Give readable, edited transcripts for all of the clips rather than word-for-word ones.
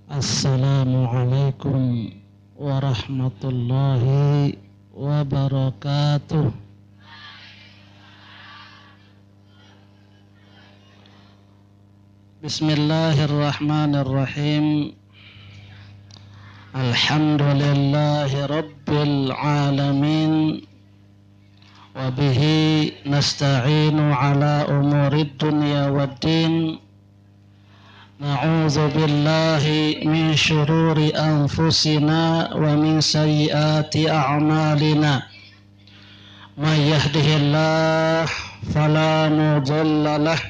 Assalamualaikum warahmatullahi wabarakatuh. Bismillahirrahmanirrahim. Alhamdulillahi rabbil alamin. Wabihi nasta'inu ala umurid dunya waddin. Na'udzu billahi min syururi anfusina wa min sayyiati a'malina. May yahdihillahu fala mudilla lahu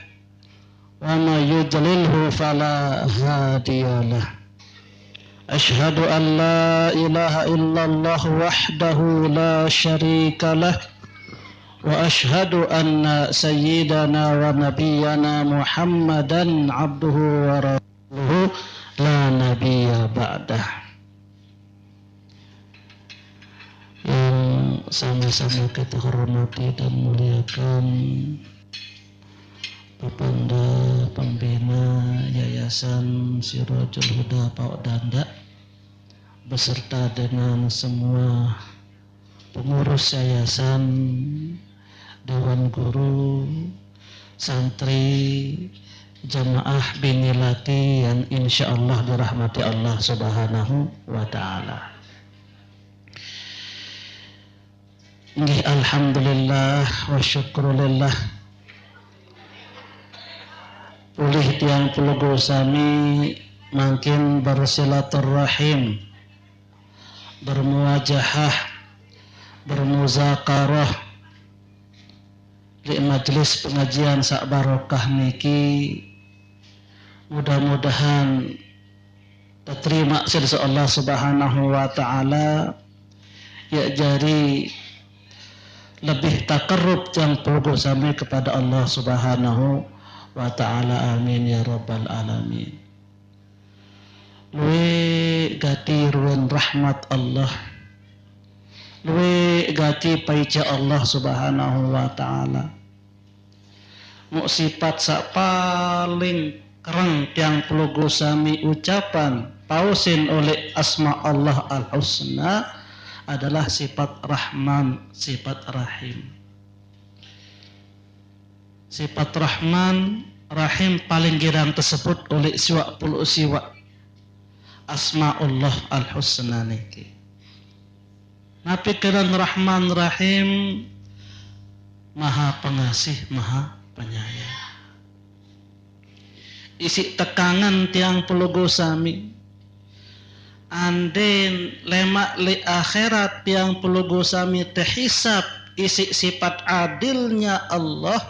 wa may yudlilhu fala hadiyalah. Asyhadu an la ilaha illallah wahdahu la syarika lah. Wa ashhadu anna sayyidana wa nabiyyana Muhammadan abduhu wa rasuluhu la nabiyya ba'dah. Yang sama-sama kita hormati dan muliakan Bapanda Pembina Yayasan Sirajul Huda Paudanda beserta dengan semua pengurus yayasan, dewan guru, santri, jamaah binilati yang insya Allah dirahmati Allah subhanahu wa ta'ala. Alhamdulillah wa syukrulillah. Pulih tiang pulugu sami makin bersilaturrahim, bermuwajahah, bermuzakarah di majelis pengajian sak barokah niki. Mudah-mudahan terima sirsa Allah subhanahu wa ta'ala ya jari lebih takarrub jang puluh sami kepada Allah subhanahu wa ta'ala. Amin ya rabbal alamin. Luwe gati ruan rahmat Allah, luwe gati paica Allah subhanahu wa ta'ala. Mu sifat sak paling kereng tiang pelugu sami ucapan pausin oleh asma Allah al-husna adalah sifat Rahman, sifat Rahim. Sifat Rahman, Rahim paling girang tersebut oleh siwa puluh siwa asma Allah al-husna niki. Nabi keran Rahman Rahim, Maha Pengasih, Maha Penyayang. Isi tekangan tiang pelugu sami, anden lemak li akhirat tiang pelugu sami terhisap isi sifat adilnya Allah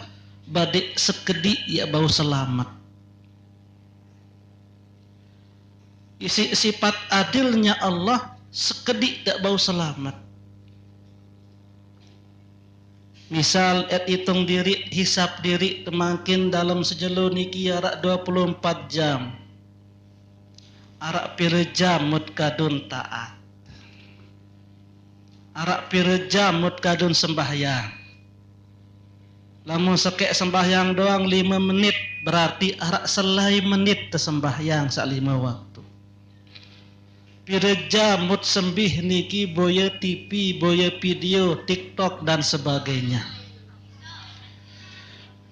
badik sekedi ya bau selamat. Isi sifat adilnya Allah sekedi tak bau selamat. Misal hitung diri, hisap diri temakin dalam sejelo niki arak 24 jam. Arak pira jam mut kadun taat. Arak pira jam mut kadun sembahyang. Lamun sekek sembahyang doang 5 menit berarti arak selai menit tersembahyang sak 5 waktu. Pira jam mut sembih niki boya TV, boya video, TikTok dan sebagainya.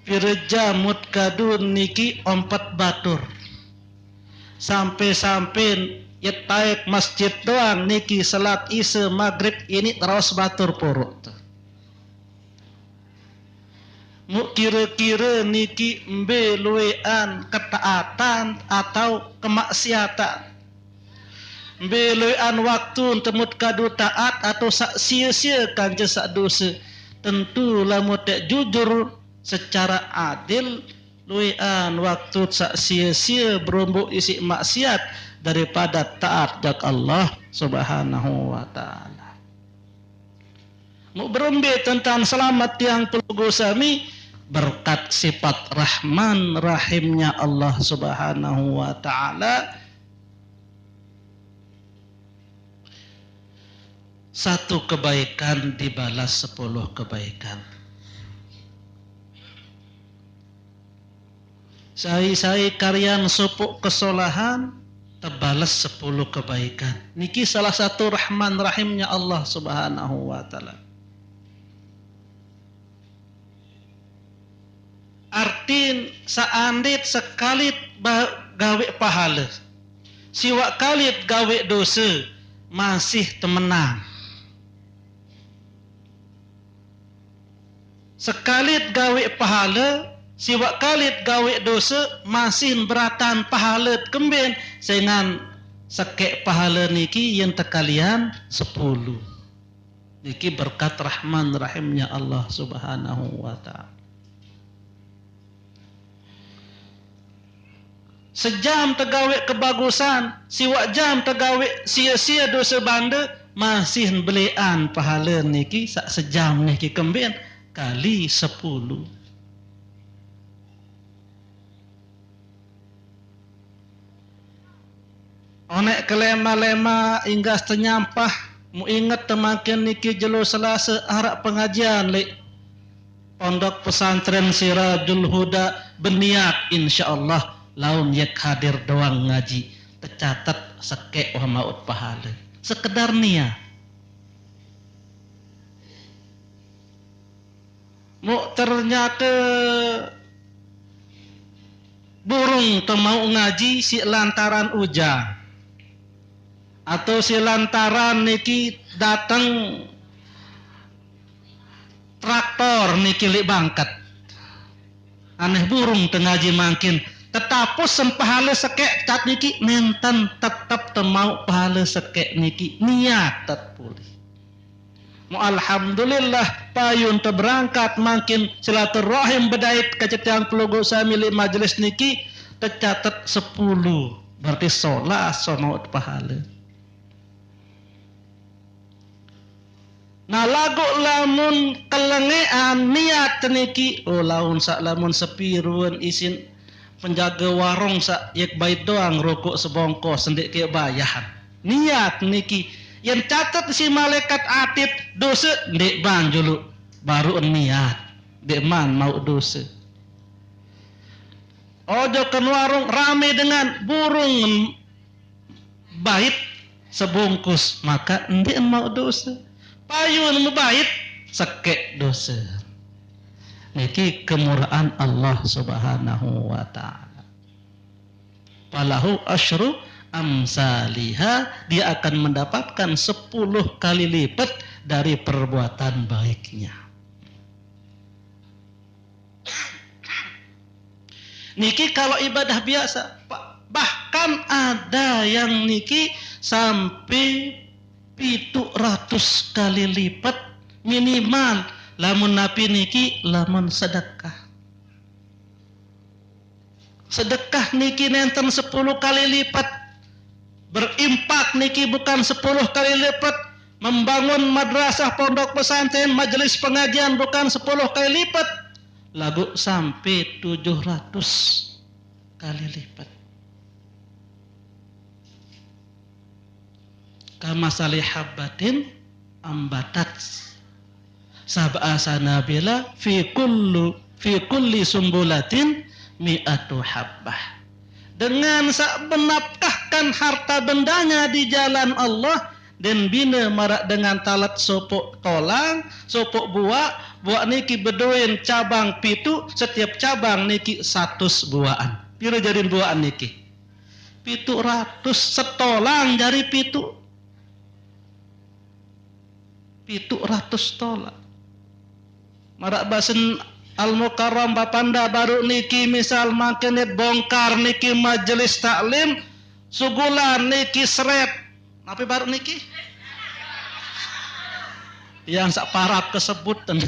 Pira jam mut kadun niki ompat batur. Sampai-sampai yetaik masjid doang niki salat isya maghrib ini terus batur puruk. Mu kira-kira niki mbe luwean ketaatan atau kemaksiatan. Beloan waktu temut kadu taat atau sak sia-sia kanja sak dosa. Tentu lamun tak jujur secara adil luwean waktu sak sia-sia berombok isi maksiat daripada taat jak Allah subhanahu wa ta'ala. Mu berombe tentang selamat yang pelugu sami berkat sifat Rahman Rahimnya Allah subhanahu wa ta'ala. Satu kebaikan dibalas 10 kebaikan. Sai-sai karyan supuk kesolahan tebalas 10 kebaikan. Niki salah satu rahman rahimnya Allah Subhanahu wa taala. Artin saandit sekalit gawe pahala, siwa kalit gawe dosa masih temenang. Sekalit gawe pahala, siwa kalit gawe dosa masih beratan pahala kemben sengan sekek pahala niki yang tekalian 10. Niki berkat rahman rahimnya Allah Subhanahu wa taala. Sejam tegawe kebagusan, siwa jam tegawe sia-sia dosa banda masih belian pahala niki sak sejam niki kemben kali 10. Onek kelema-lema inggas tenyampah mu ingat temakin niki jelo Selasa harap pengajian le Pondok Pesantren Sirajul Huda berniat insyaallah laun yek hadir doang ngaji tercatat sekek wa maut pahala sekedar niat. Mu ternyata burung temau ngaji si lantaran hujan atau si lantaran niki datang traktor niki li bangkat aneh burung tengaji makin tetapus sempahala sekek cat niki nenten tetap temau pahala sekek niki niat tat pulih. Mu alhamdulillah payun terberangkat makin silaturahim bedait kecetian pelugo milik majelis niki tercatat 10 berarti sholat mau pahala. Nah lagu lamun kelengean niat niki laun sak lamun sepiruan isin penjaga warung sak yek bait doang rokok sebongkos sendik ke bayahan niat niki yang catat si malaikat atid dosa ndek ban julu baru niat dek man mau dosa. Ojo ke warung rame dengan burung bait sebungkus maka ndek mau dosa payun mubait sekek dosa. Niki kemurahan Allah Subhanahu wa taala. Falahu asyru amsalihah, dia akan mendapatkan 10 kali lipat dari perbuatan baiknya. Niki kalau ibadah biasa, bahkan ada yang niki sampai 700 kali lipat minimal. Lamun napi niki lamun sedekah. Sedekah niki nenten 10 kali lipat. Berimpak niki bukan 10 kali lipat. Membangun madrasah pondok pesantren majelis pengajian bukan 10 kali lipat. Lagu sampai 700 kali lipat. Kama salihabbatin ambatat sab'a sanabila fi kulli sumbulatin mi'atu habbah. Dengan menafkahkan harta bendanya di jalan Allah dan bina marak dengan talat sopok tolang, sopok buah niki bedoin cabang pitu, setiap cabang niki 100 buaan. Pira jadiin buaan niki? 700 setolang jari pitu. 700 tolang. Marak basen Al-Mukarram Bapanda baru niki misal makinit bongkar niki majelis taklim sugulan niki seret tapi baru niki yang sak parap kesebutan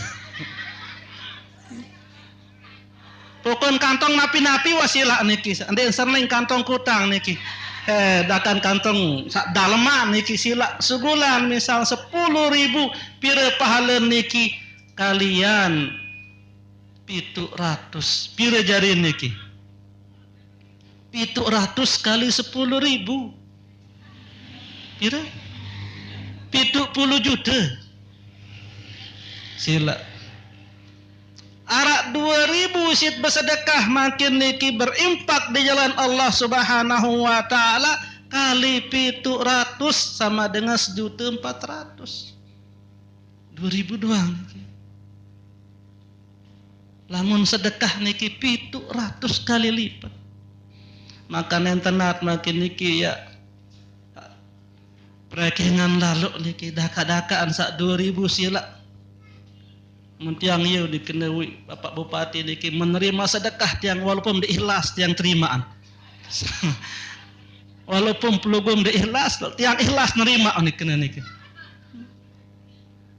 pokon kantong napi-napi wasilah niki ndek serning kantong kutang niki dakan kantong sak daleman niki sila sugulan misal 10.000 pira pahala niki kalian 700 pira jari niki 700 kali 10.000 pira 70 juta sila arak 2.000 sit bersedekah makin niki berimpak di jalan Allah Subhanahu wa taala kali 700 sama dengan 1.400.000. 2.000 doang. Lamun sedekah niki 700 kali lipat. Maka nentenat makin niki ya prekengan lalu niki daka-dakaan sak 2.000 sila. Muntiang ieu dikenewi Bapak Bupati niki menerima sedekah tiang walaupun diikhlas tiang terimaan. Walaupun pelugum diikhlas tiang ikhlas nerima niki.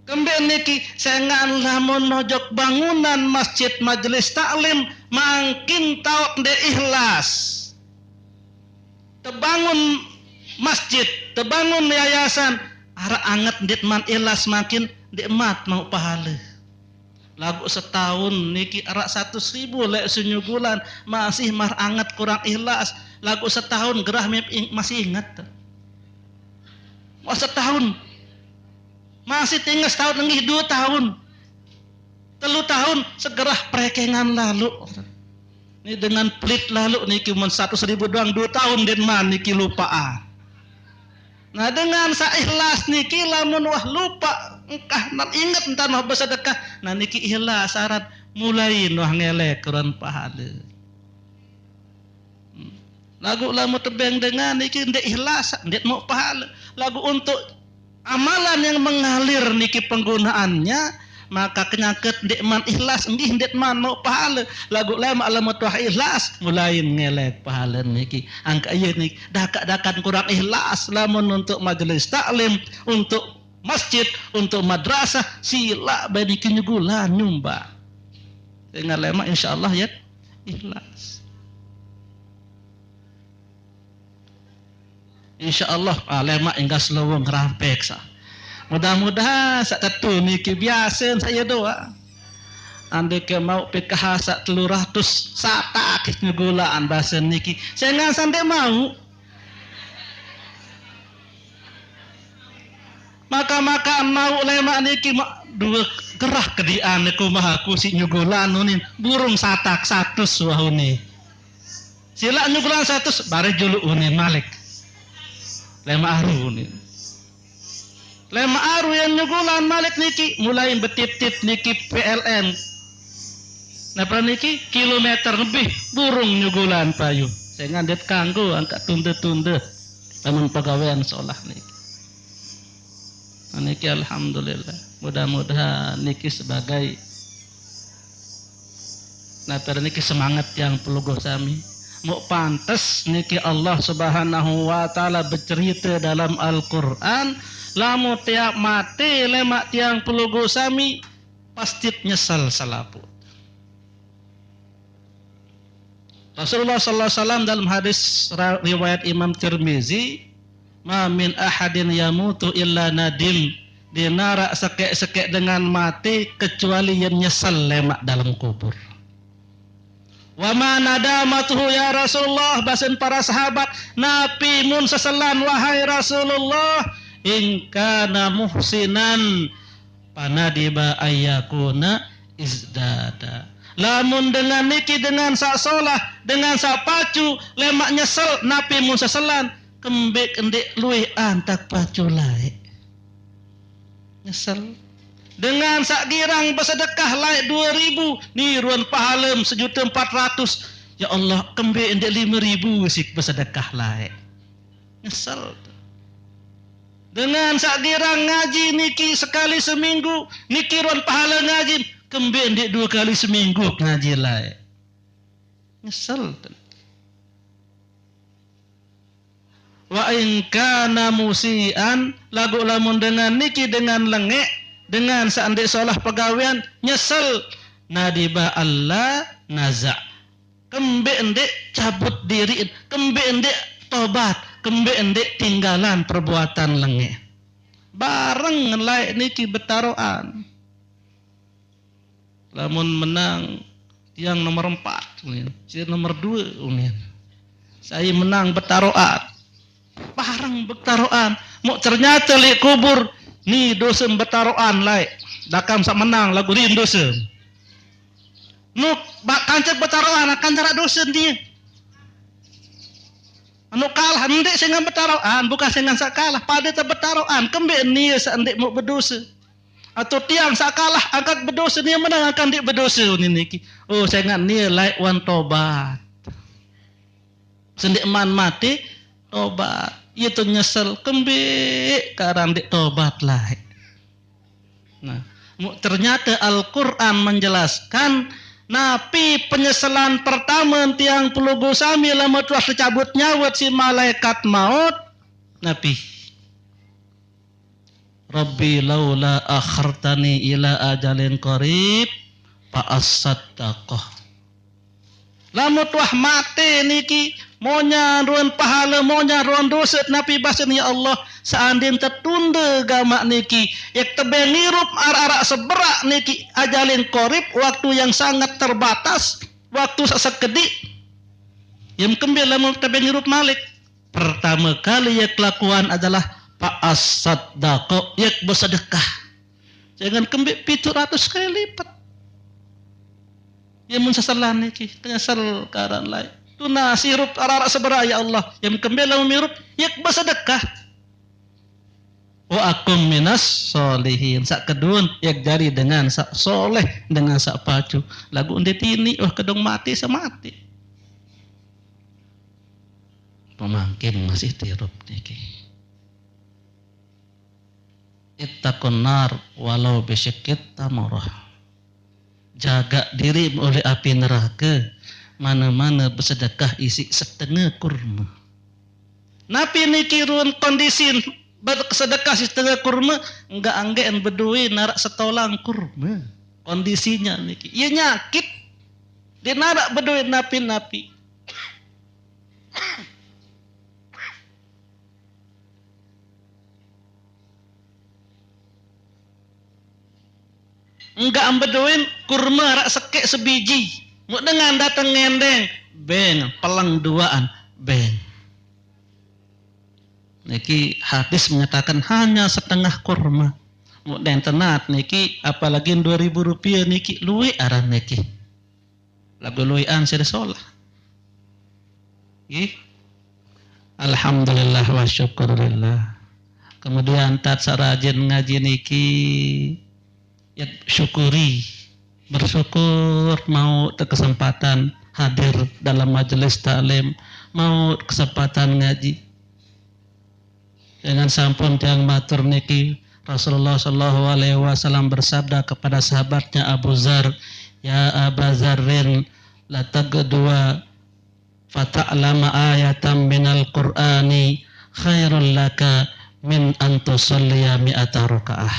Kembali niki sengan lamun nojok bangunan masjid majelis taklim makin tahu de ikhlas. Tebangun masjid, tebangun yayasan, ara anget dit man ikhlas makin dimat mau pahala. Lagu setahun niki arak 100.000 lek sunyugulan masih mar anget kurang ikhlas. Lagu setahun gerah masih ingat. Wah setahun masih tinggal setahun lagi 2 tahun 3 tahun segerah prekengan lalu. Ini dengan pelit lalu niki mun 100.000 doang 2 tahun den man niki lupaan. Nah dengan sa ikhlas niki lamun wah lupa engkah nan inget entar mah bersedekah. Nah niki ikhlas syarat mulai wah ngelek kurang pahala. Lagu lamun tebeng dengan niki ndek ikhlas, ndek mau pahala. Lagu untuk amalan yang mengalir niki penggunaannya maka kenyaket ndek man ikhlas endih ndek man mau pahala. Lagu lema alamat wah ikhlas mulai ngelek pahala niki. Angka ieu niki dakan kurang ikhlas lamun untuk majelis taklim, untuk masjid, untuk madrasah sila bae niki nyugulan nyumbang. Dengan lema insyaallah ya ikhlas. Insyaallah lema enggas leuweung rampek sa. Mudah-mudahan sak tetu niki biasa saya doa. Andai ke mau PKH sak 300 satak nyugulaan bahasa niki. Saya ngan sande mau. Maka mau lema niki dua gerah kedian kumaha ku si nyugulan nunin burung satak 100 wahune. Sila nyugulan 100 bare julu unin malik. Lema aru unin. Lema aru yang nyugulan malik niki mulai betip-tip niki PLN. Napa niki kilometer lebih burung nyugulan payu. Saya ngandet kanggo angkat tunde-tunde lamun pegawaian seolah niki. Niki alhamdulillah. Mudah-mudahan niki sebagai napa niki semangat yang pelugo sami. Mau pantas niki Allah Subhanahu wa taala bercerita dalam Al-Qur'an lamu tiap mati lemak tiang pelugo sami pasti nyesal salaput. Rasulullah sallallahu alaihi wasallam dalam hadis riwayat Imam Tirmizi, "Ma min ahadin yamutu illa nadim." Dinara sekek-sekek dengan mati kecuali yang nyesal lemak dalam kubur. Wa ma nadamatuhu ya Rasulullah, basen para sahabat napi mun seselan wahai Rasulullah in kana muhsinan panadiba ayyakuna izdada. Lamun dengan niki dengan sak solah dengan sak pacu lemak nyesel napi mun seselan kembek endek luih antak pacu lae nyesel. Dengan sak girang bersedekah laik 2.000 ni ruan pahalem 1.400.000. Ya Allah kembe endek 5.000 sik bersedekah laik nyesel. Dengan sak girang ngaji niki sekali seminggu niki ruan pahala ngaji kembe endek 2 kali seminggu ngaji laik nyesel. Wa in kana musian lagu lamun dengan niki dengan lengek dengan seandainya solah pegawaian nyesel nadiba Allah naza kembe endek cabut diri kembe endek tobat kembe endek tinggalan perbuatan lenge bareng laik niki betaroan lamun menang yang nomor 4 si nomor 2 unian saya menang betaroan bareng betaroan mau ternyata li kubur ni dosen betaroan laik dakam sak menang lagu rin dosen nuk bak kancet betaroan akan cara dosen dia anu kalah ndek sengan betaroan bukan sengan sakalah pada betaroan kembe nia sandek mau berdosa atau tiang sakalah angkat berdosa nia menang akan dik berdosa niki oh sengan nia laik wan tobat sendik man mati tobat itu nyesel kembe karang dik tobat laik. Nah ternyata Al-Quran menjelaskan napi penyesalan pertama tiang pelugu sami lama telah dicabut nyawat si malaikat maut napi Rabbi laula akhartani ila ajalin qarib fa asaddaqah lama telah mati niki monya ruan pahala monya ruan dosa napi basen ya Allah seandainya tertunda gamak niki yak tebeng nirup arak seberak niki ajalin korib waktu yang sangat terbatas waktu sekedik yang kembali mau tebeng nirup malik pertama kali yak kelakuan adalah pa'as saddaqo yak bersedekah jangan kembali 700 kali lipat yang mensesalan niki penyesal karan lain tuna sirup arak seberak ya Allah yang kembali mirup yak bersedekah wa akum minas solihin sak kedun yak jari dengan sak soleh dengan sak pacu lagu unde tini wah kedong mati semati pemangkin masih tirup niki ittaqun nar walau bisyikit tamurah jaga diri oleh api neraka mana-mana bersedekah isi setengah kurma napi niki ruan kondisi bersedekah setengah kurma enggak anggean bedui narak setolang kurma kondisinya niki ia nyakit dia narak bedui napi-napi enggak ambeduin kurma rak sekek sebiji mau dengan datang ngendeng beng pelang duaan beng niki hadis menyatakan hanya setengah kurma mau den tenat niki apalagi 2.000 rupiah niki luwe aran niki lagu luwean sida solah nggih alhamdulillah wa syukurillah kemudian tat sarajin ngaji niki ya syukuri bersyukur mau kesempatan hadir dalam majelis taklim mau kesempatan ngaji jangan sampun tiang matur niki Rasulullah sallallahu alaihi wasallam bersabda kepada sahabatnya Abu Zar ya Abu Zarrin la tagdua fata'lama ayatan minal qur'ani khairul laka min an tusalliya mi'ata rakaah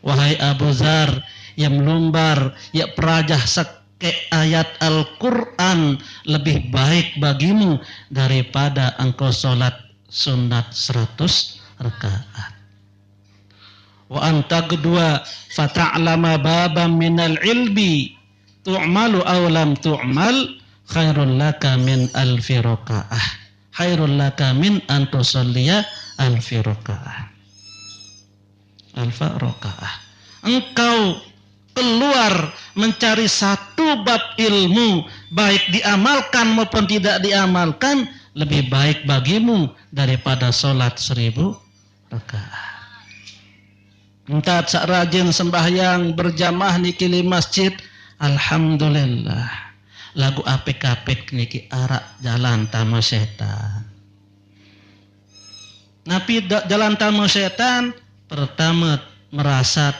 wahai Abu Zar yang melumbar, ya perajah seke ayat Al-Quran lebih baik bagimu daripada engkau sholat sunat 100 rakaat. Wa anta kedua, fata'lama babam minal ilmi tu'malu aw lam tu'mal khairul laka min alfi rakaah. Khairul laka min an tusalliya alfi rakaah. Alfa rakaah. Engkau keluar mencari satu bab ilmu baik diamalkan maupun tidak diamalkan lebih baik bagimu daripada sholat 1000 rakaat. Entah sak rajin sembahyang berjamaah niki di masjid alhamdulillah lagu apik-apik niki arak jalan tamu setan napi jalan tamu setan pertama merasa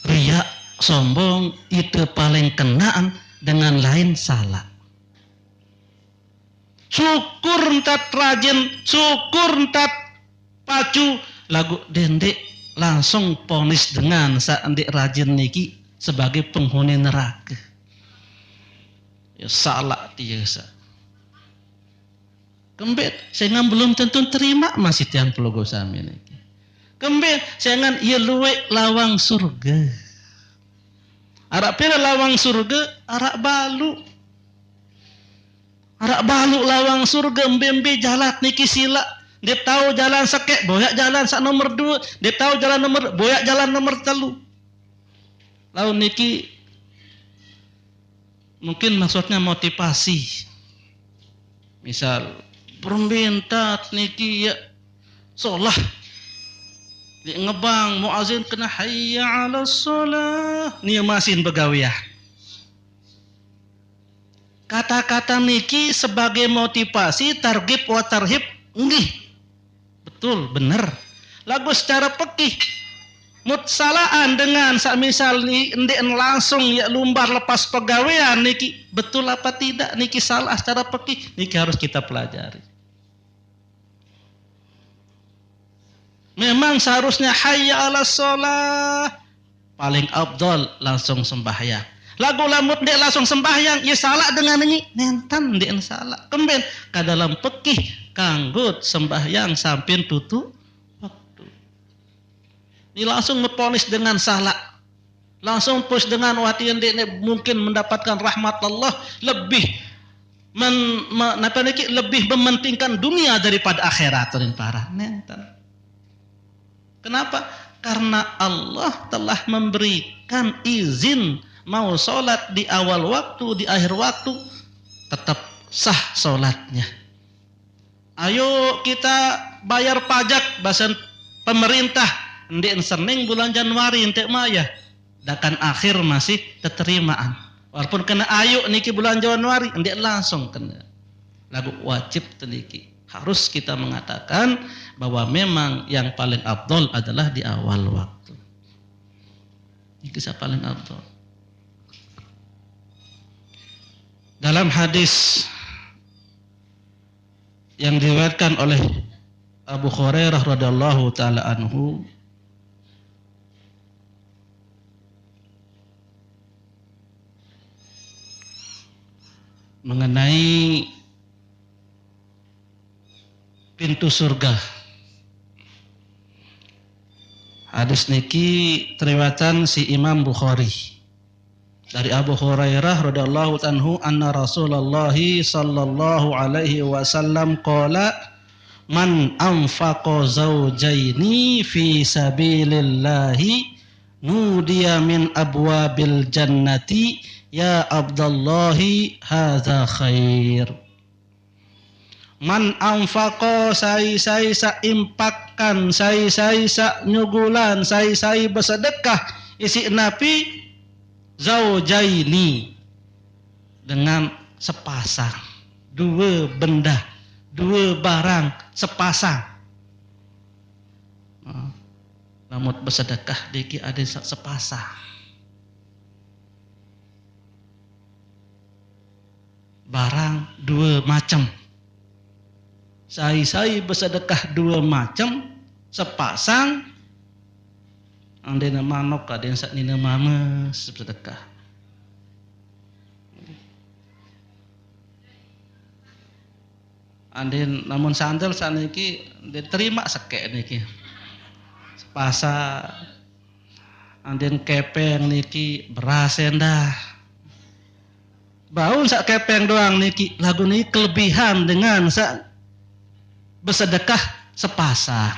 riya sombong itu paling kenaan dengan lain salah. Syukur entat rajin, syukur entat pacu lagu dendek langsung ponis dengan saandik rajin niki sebagai penghuni neraka. Ya salah tiasa. Kembet saya belum tentu terima masih tiang pelugo sami niki. Kembali jangan ia luwek lawang surga. Arak pira lawang surga, arak balu. Arak balu lawang surga mbembe jalat niki sila. Dia tahu jalan sekek, boyak jalan sak nomor 2. Dia tahu jalan nomor, boyak jalan nomor 3. Lalu niki mungkin maksudnya motivasi. Misal permintaan niki ya sholah di ngebang muazin kena hayya 'alas shalah nih masin begawiah. Kata-kata niki sebagai motivasi targhib wa tarhib nggih. Betul, bener. Lagu secara pekih mutsalaan dengan misal ndek langsung ya lumbar lepas pegawaian niki betul apa tidak niki salah secara pekih niki harus kita pelajari. Memang seharusnya hayya 'alas shalah paling afdal langsung sembahyang. Lagu lamut ndek langsung sembahyang ya salah dengan ini nentan ndek salah. Kemben ka dalam pekih kanggo sembahyang sampai tutup ini langsung ngeponis dengan salah, langsung push dengan wati yang mungkin mendapatkan rahmat Allah lebih lebih mementingkan dunia daripada akhirat para. Kenapa? Karena Allah telah memberikan izin mau sholat di awal waktu, di akhir waktu tetap sah sholatnya. Ayo kita bayar pajak bahasa pemerintah. Ndek Senin bulan Januari entek maya dakan akhir masih keterimaan walaupun kena ayu niki bulan Januari ndek langsung kena lagu wajib teniki harus kita mengatakan bahwa memang yang paling afdol adalah di awal waktu niki paling afdol. Dalam hadis yang diriwayatkan oleh Abu Hurairah radhiyallahu taala anhu mengenai pintu surga. Hadis niki riwayatan si Imam Bukhari dari Abu Hurairah radhiyallahu anhu anna Rasulullah sallallahu alaihi wasallam qala man anfaqa zawjaini fi sabilillahi nudiya min abwabil jannati ya Abdullahi hadza khair. Man anfaqa sai sa impakkan sai sa nyugulan sai bersedekah isi napi zaujaini dengan sepasang dua benda dua barang sepasang. Namun bersedekah diki ada sepasang. Barang dua macam. Sai bersedekah dua macam sepasang. Andena manok ada yang saknina mama bersedekah. Anden namun sandal saniki diterima sekek niki. Sepasang. Anden kepeng niki beras endah. Bau sak kepeng doang niki lagu ini kelebihan dengan sak bersedekah sepasang.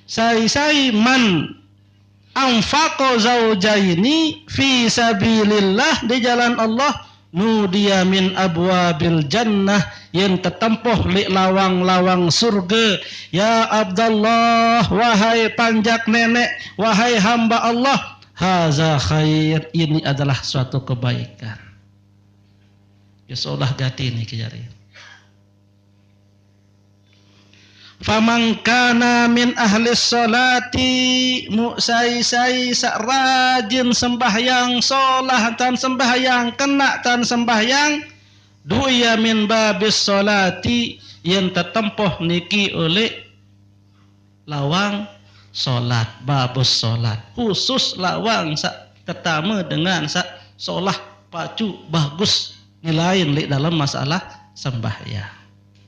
Sai man anfaqa zaujaini fi sabilillah di jalan Allah nudiya min abwabil jannah yang tetempuh li lawang-lawang surga ya Abdullah wahai panjak nenek wahai hamba Allah haza khair ini adalah suatu kebaikan. Ya sholah gati ini kejari. Faman kana min ahli sholati mu'sai sak rajin sembahyang sholah tan sembahyang kena tan sembahyang duya min babis sholati yang tetempuh niki oleh lawang sholat babus sholat khusus lawang sak ketama dengan sak sholah pacu bagus nilaiin li dalam masalah sembahyang.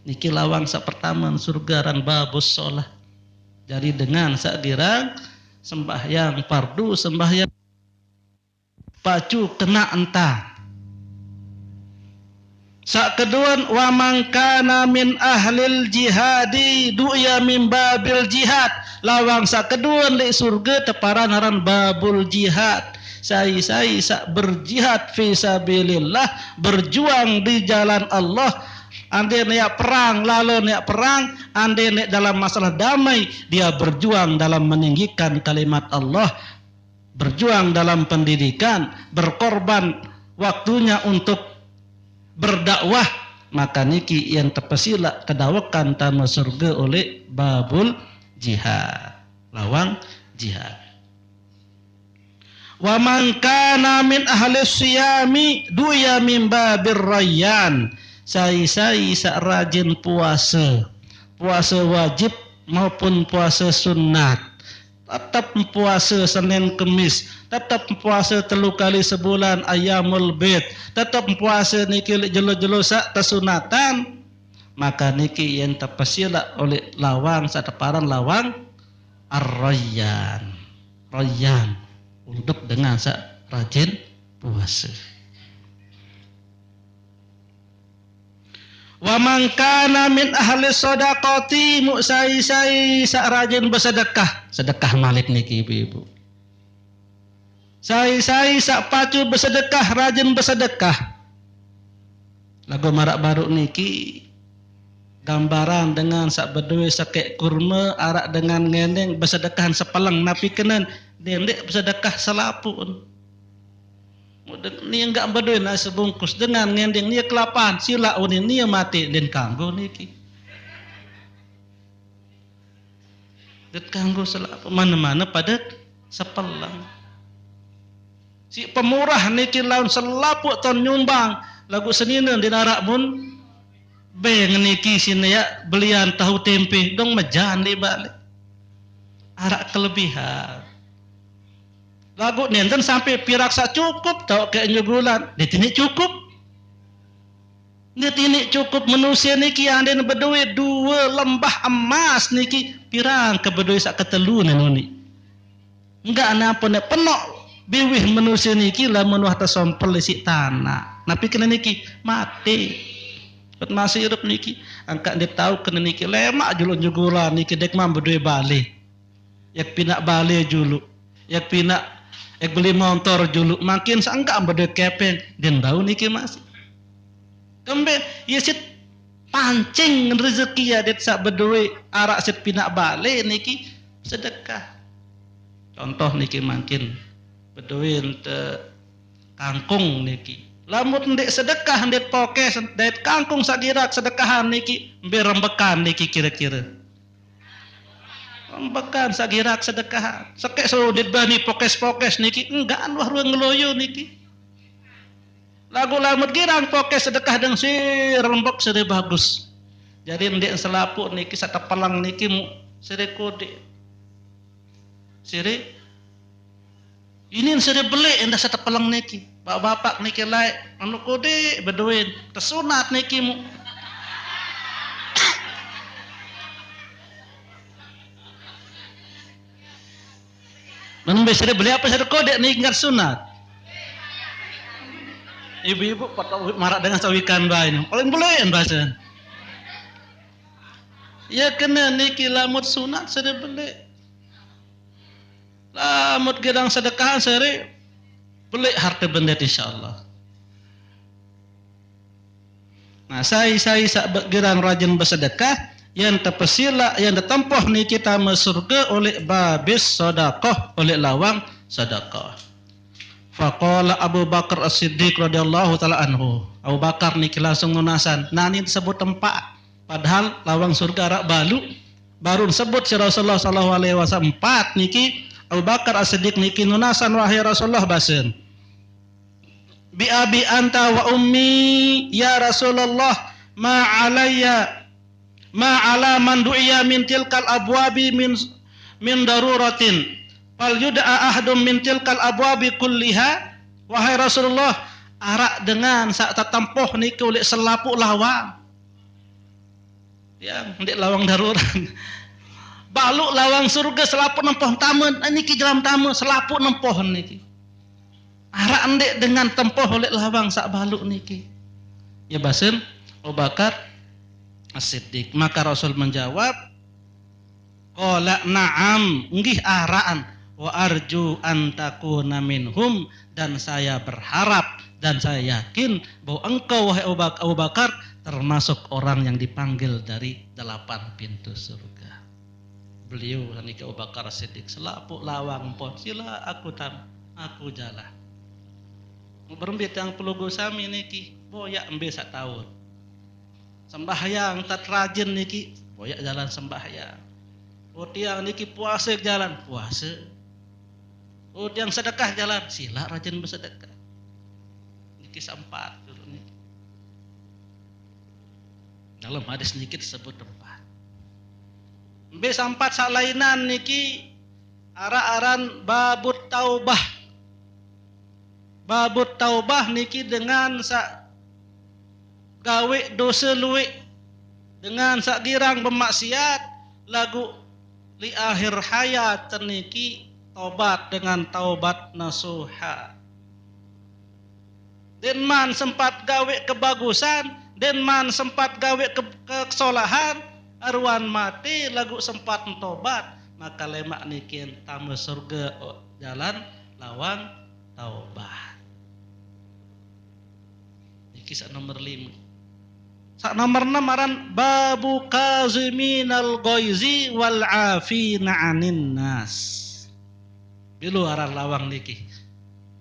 Niki lawang sak pertama surga ran babus sholah. Jadi dengan sak dirang sembahyang fardu sembahyang pacu kena entah. Sak kedua wa man kana min ahlil jihadi du'ya min babil jihad. Lawang sak kedua li surga teparan aran babul jihad. Sai sak berjihad fi sabilillah berjuang di jalan Allah ande niat perang, lalu niat perang, ande niat dalam masalah damai, dia berjuang dalam meninggikan kalimat Allah, berjuang dalam pendidikan, berkorban waktunya untuk berdakwah, maka niki yang terpesila kedawakan tanah surga oleh babul jihad, lawang jihad. Wa man kana min ahli siyami duya min babir rayyan. Sai-sai sak rajin puasa, puasa wajib maupun puasa sunat, tetap puasa Senin Kemis, tetap puasa 3 kali sebulan ayyamul bid, tetap puasa niki jelo-jelo sak tasunatan, maka niki yang terpesila oleh lawang sateparan lawang ar-rayyan. Rayyan untuk dengan sak rajin puasa. Wa man kana min ahli shadaqati mu'sai-sai sak rajin bersedekah, sedekah malik niki ibu-ibu. Sai-sai sak pacu bersedekah, rajin bersedekah. Lagu marak baru niki gambaran dengan sak bedui sakek kurma arak dengan ngendeng bersedekahan sepeleng napi kenen dendek bersedekah selapun. Ni enggak bedui na sebungkus dengan ngendeng ni kelapan sila uni ni mati den kanggo niki. Det kanggo selapun mana-mana pada sepeleng. Si pemurah niki laun selaput ton nyumbang lagu seninen di narak mun beng niki sini ya belian tahu tempe dong mejan di balik arak kelebihan lagu nenten sampai piraksa cukup tau kayak nyugulan ditini cukup manusia niki yang ada bedui 2 lembah emas niki pirang ke bedui sak ketelu nenoni enggak napa nek penok biwih manusia niki lamun wah tasompel isi tanah napi kena niki mati bet masih hidup niki angka dia tahu kena niki lemak juluk jugulan niki dek mam bedui balik yak pinak balik juluk yak pinak yak beli motor juluk makin sangka bedui kepeng den tahu niki masih kembe ya sit pancing rezeki ya det sak bedui arak sit pinak balik niki sedekah contoh niki makin bedui ente kangkung niki lamun ndek sedekah ndek pokes ndek kangkung sagirak sedekahan niki berembekan niki kira-kira rembekan sagirak sedekahan sekek sudit bani pokes-pokes niki enggak wah ruang ngeloyo niki lagu lamun girang pokes sedekah deng si rembek sere bagus jadi ndek selaput niki satapelang niki sere kode sere ini sere beli endah satapelang niki bapak niki lain anu kode beduin tersunat niki mu Nun besere beli apa sere kode niki ngat sunat ibu-ibu patau marak dengan sawikan bain paling beliin bahasan ya kena niki lamut sunat sere beli lamut gedang sedekahan sere beli harta benda insyaallah. Nah, saya sak gerang rajin bersedekah yang terpesila yang ditempuh ni kita masuk surga oleh babis sedekah oleh lawang sedekah. Faqala Abu Bakar As-Siddiq radhiyallahu taala anhu. Abu Bakar niki langsung ngunasan. Nah ini disebut tempat padahal lawang surga rak baru sebut si Rasulullah sallallahu alaihi wasallam 4 niki Abu Bakar As-Siddiq niki nunasan wahai Rasulullah basen. Bi abi anta wa ummi ya Rasulullah ma ala man du'iya min tilkal abwabi min daruratin fal yud'a ahadum min tilkal abwabi kulliha wahai Rasulullah arak dengan sak tatampoh niki oleh selapuk lawang ya ndik lawang darurat baluk lawang surga selaput nempoh tamen niki jalan tamu selaput nempoh niki arak ndek dengan tempoh oleh lawang sak baluk niki ya basen Abu Bakar As-Siddiq maka Rasul menjawab qala na'am nggih araan wa arju an takuna minhum dan saya berharap dan saya yakin bahwa engkau wahai Abu Bakar termasuk orang yang dipanggil dari 8 pintu surga. Beliau niki Abu Bakar Siddiq selapuk lawang pon sila aku jalan. Berembit yang pelugu sami niki boyak embe sak tahun. Sembahyang tat rajin niki boyak jalan sembahyang. Oh tiang niki puasa jalan puasa. Oh tiang sedekah jalan sila rajin bersedekah. Niki sempat turun niki. Dalam hadis niki disebut tempat. Embe sampat salainan niki ara-aran babut taubah. Babut taubah niki dengan sak gawe dosa luwe dengan sak girang bermaksiat lagu li akhir hayat niki tobat dengan taubat nasuha. Denman sempat gawe kebagusan, denman sempat gawe kesolahan, arwan mati lagu sempat tobat, maka lemak nikin tamu surga jalan lawang taubat. Niki sak nomor 5. Sak nomor 6 aran babu kaziminal ghaizi wal afina 'anin nas. Bilu aran lawang niki.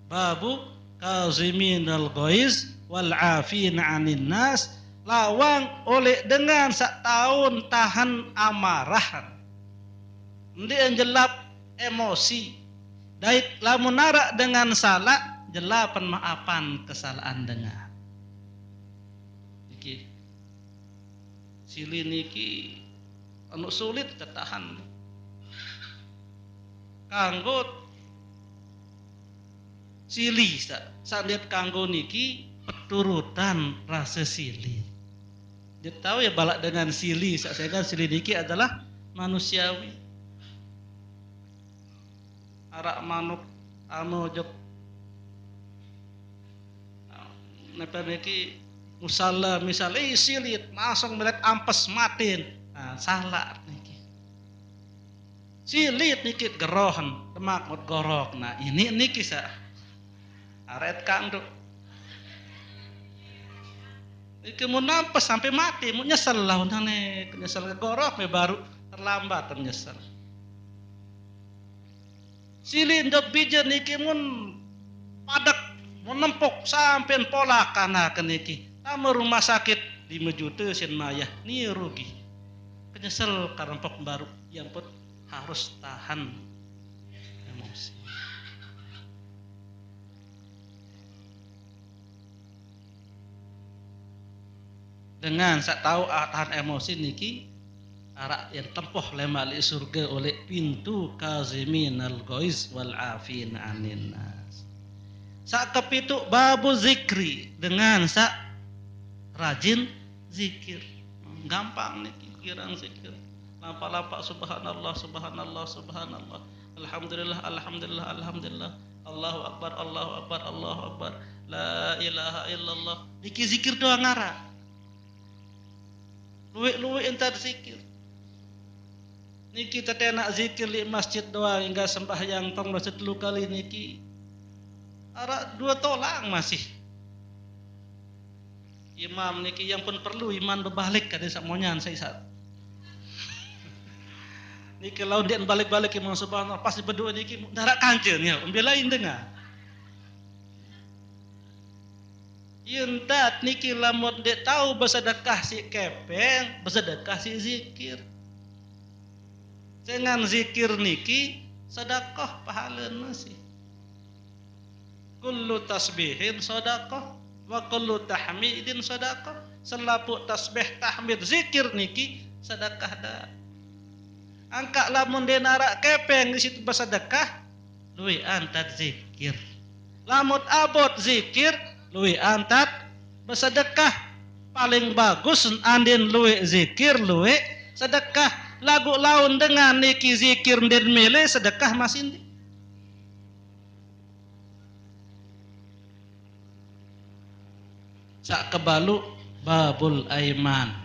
Babu kaziminal ghaiz wal afina 'anin nas. Lawang oleh dengan sak tahun tahan amarah. Ndi jelap emosi. Daik lamun narak dengan salah jelapan maafan kesalahan dengan. Niki sili niki anu sulit ketahan. Kanggo sili sandet kanggo niki peturutan rasa sili. Dia tahu ya balak dengan sili, saya kan sili niki adalah manusiawi. Arak manuk anu jok napa niki musalla misalnya silit langsung melihat ampes matin. Nah, salah niki. Silit niki gerohan, demak mut gorok. Nah, ini niki sa. Aret kanduk. Iki mau nampes sampai mati, mau nyesel lah unane, nyesel gorok me baru terlambat ternyesel. Silin dok bijen niki mun padak mau nempok sampai pola kana keniki. Tamu rumah sakit 5 juta sen mayah ni rugi. Penyesal karena pok baru yang pun harus tahan emosi. Dengan sak tahu tahan emosi niki arak yang tempoh lemali surga oleh pintu kaziminal ghaiz wal afin 'anin nas. Sak kepitu babu zikri dengan sak rajin zikir. Gampang niki kirang zikir. Lapa-lapa subhanallah subhanallah subhanallah. Alhamdulillah alhamdulillah alhamdulillah. Allahu akbar Allahu akbar Allahu akbar. La ilaha illallah. Niki zikir doang ngara. Luwe-luwe entar zikir. Niki tetenak zikir di masjid doang hingga sembahyang tong masjid 3 kali niki. Ara 2 tolang masih. Imam niki yang pun perlu iman berbalik kada samonyan saya saat. Niki lawan dia balik-balik imam subhanallah pasti berdoa niki darak kanceun ya, umbelain dengar. Yentat niki lamun dek tahu bersedekah si kepeng, bersedekah si zikir. Dengan zikir niki sedekah pahala masih. Kullu tasbihin sedekah wa kullu tahmidin sedekah. Selaput tasbih tahmid zikir niki sedekah dah. Angka lamun denarak kepeng di situ bersedekah, luwi antat zikir. Lamun abot zikir luwi antat bersedekah. Paling bagus andin luwi zikir luwi sedekah. Lagu laun dengan niki zikir den mele sedekah masih. Sak kebalu babul aiman.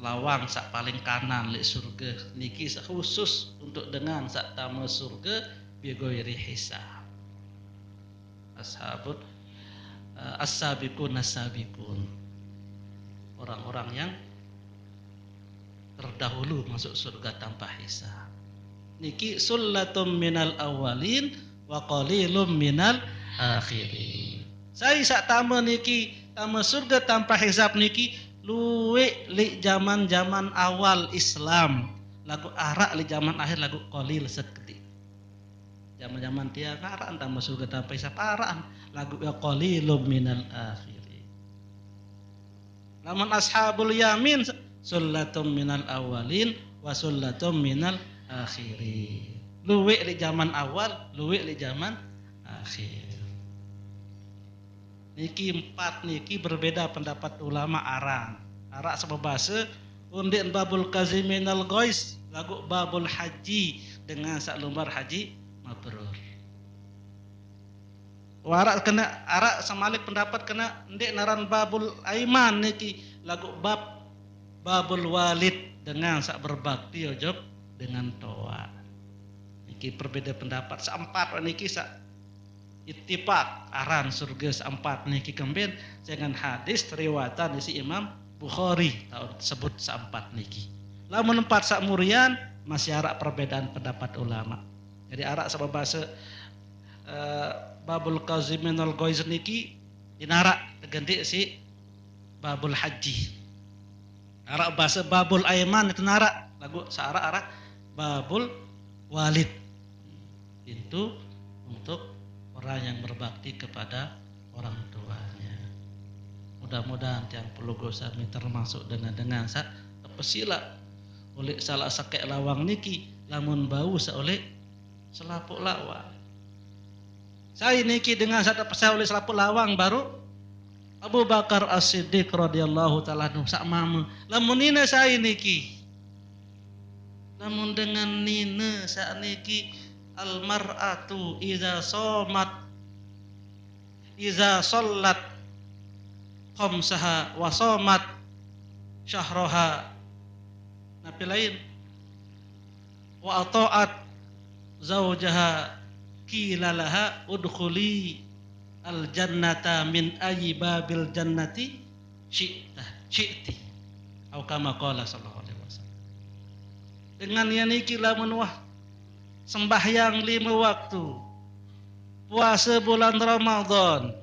Lawang sak paling kanan li surga niki khusus untuk dengan sak tamu surga bi ghairi hisab. Ashabul as-sabiqun as-sabiqun, orang-orang yang terdahulu masuk surga tanpa hisab. Niki sullatum minal awalin wa qalilum minal akhirin. Saya sak tama niki tama surga tanpa hisab niki luwe li zaman-zaman awal Islam. Lagu arak li zaman akhir lagu qalil seketik. Zaman-zaman dia arak tama surga tanpa hisab arak lagu ya qalilum minal akhirin. Lamun ashabul yamin sullatum minal awalin wa sullatum minal akhirin. Luwe di zaman awal, luwe di zaman akhir. Niki empat niki berbeda pendapat ulama arang. Arak sama bahasa undin babul kaziminal gois lagu babul haji dengan sak lumbar haji mabrur. Warak kena arak samalik pendapat kena ndek naran babul aiman niki lagu babul walid dengan sak berbakti ojok dengan toa. Niki berbeda pendapat seempat niki sak ittifaq aran surga seempat niki kembali dengan hadis riwayatan si Imam Bukhari tahun sebut seempat niki. Lamun empat sak murian masih arak perbedaan pendapat ulama. Jadi arak sama bahasa babul qaziminal goiz niki dinarak ganti si babul haji. Arak bahasa babul aiman itu narak lagu searak arak babul walid. Itu untuk orang yang berbakti kepada orang tuanya. Mudah-mudahan yang perlu gosami termasuk dengan sak pesila oleh salah sakek lawang niki lamun bau oleh selapuk lawang. Saya niki dengan satu pesawat oleh selaput lawang baru Abu Bakar As-Siddiq radhiyallahu taala anhu sak mama. Lamun nina saya niki. Lamun dengan nina sak niki al-mar'atu iza shollat khamsaha wa shamat syahraha. Nabi lain wa ata'at zaujaha qila laha udkhuli al jannata min ayyi babil jannati syi'ti atau kama qala sallallahu alaihi wasallam. Dengan yang niki lamun wah sembahyang 5 waktu, puasa bulan Ramadan,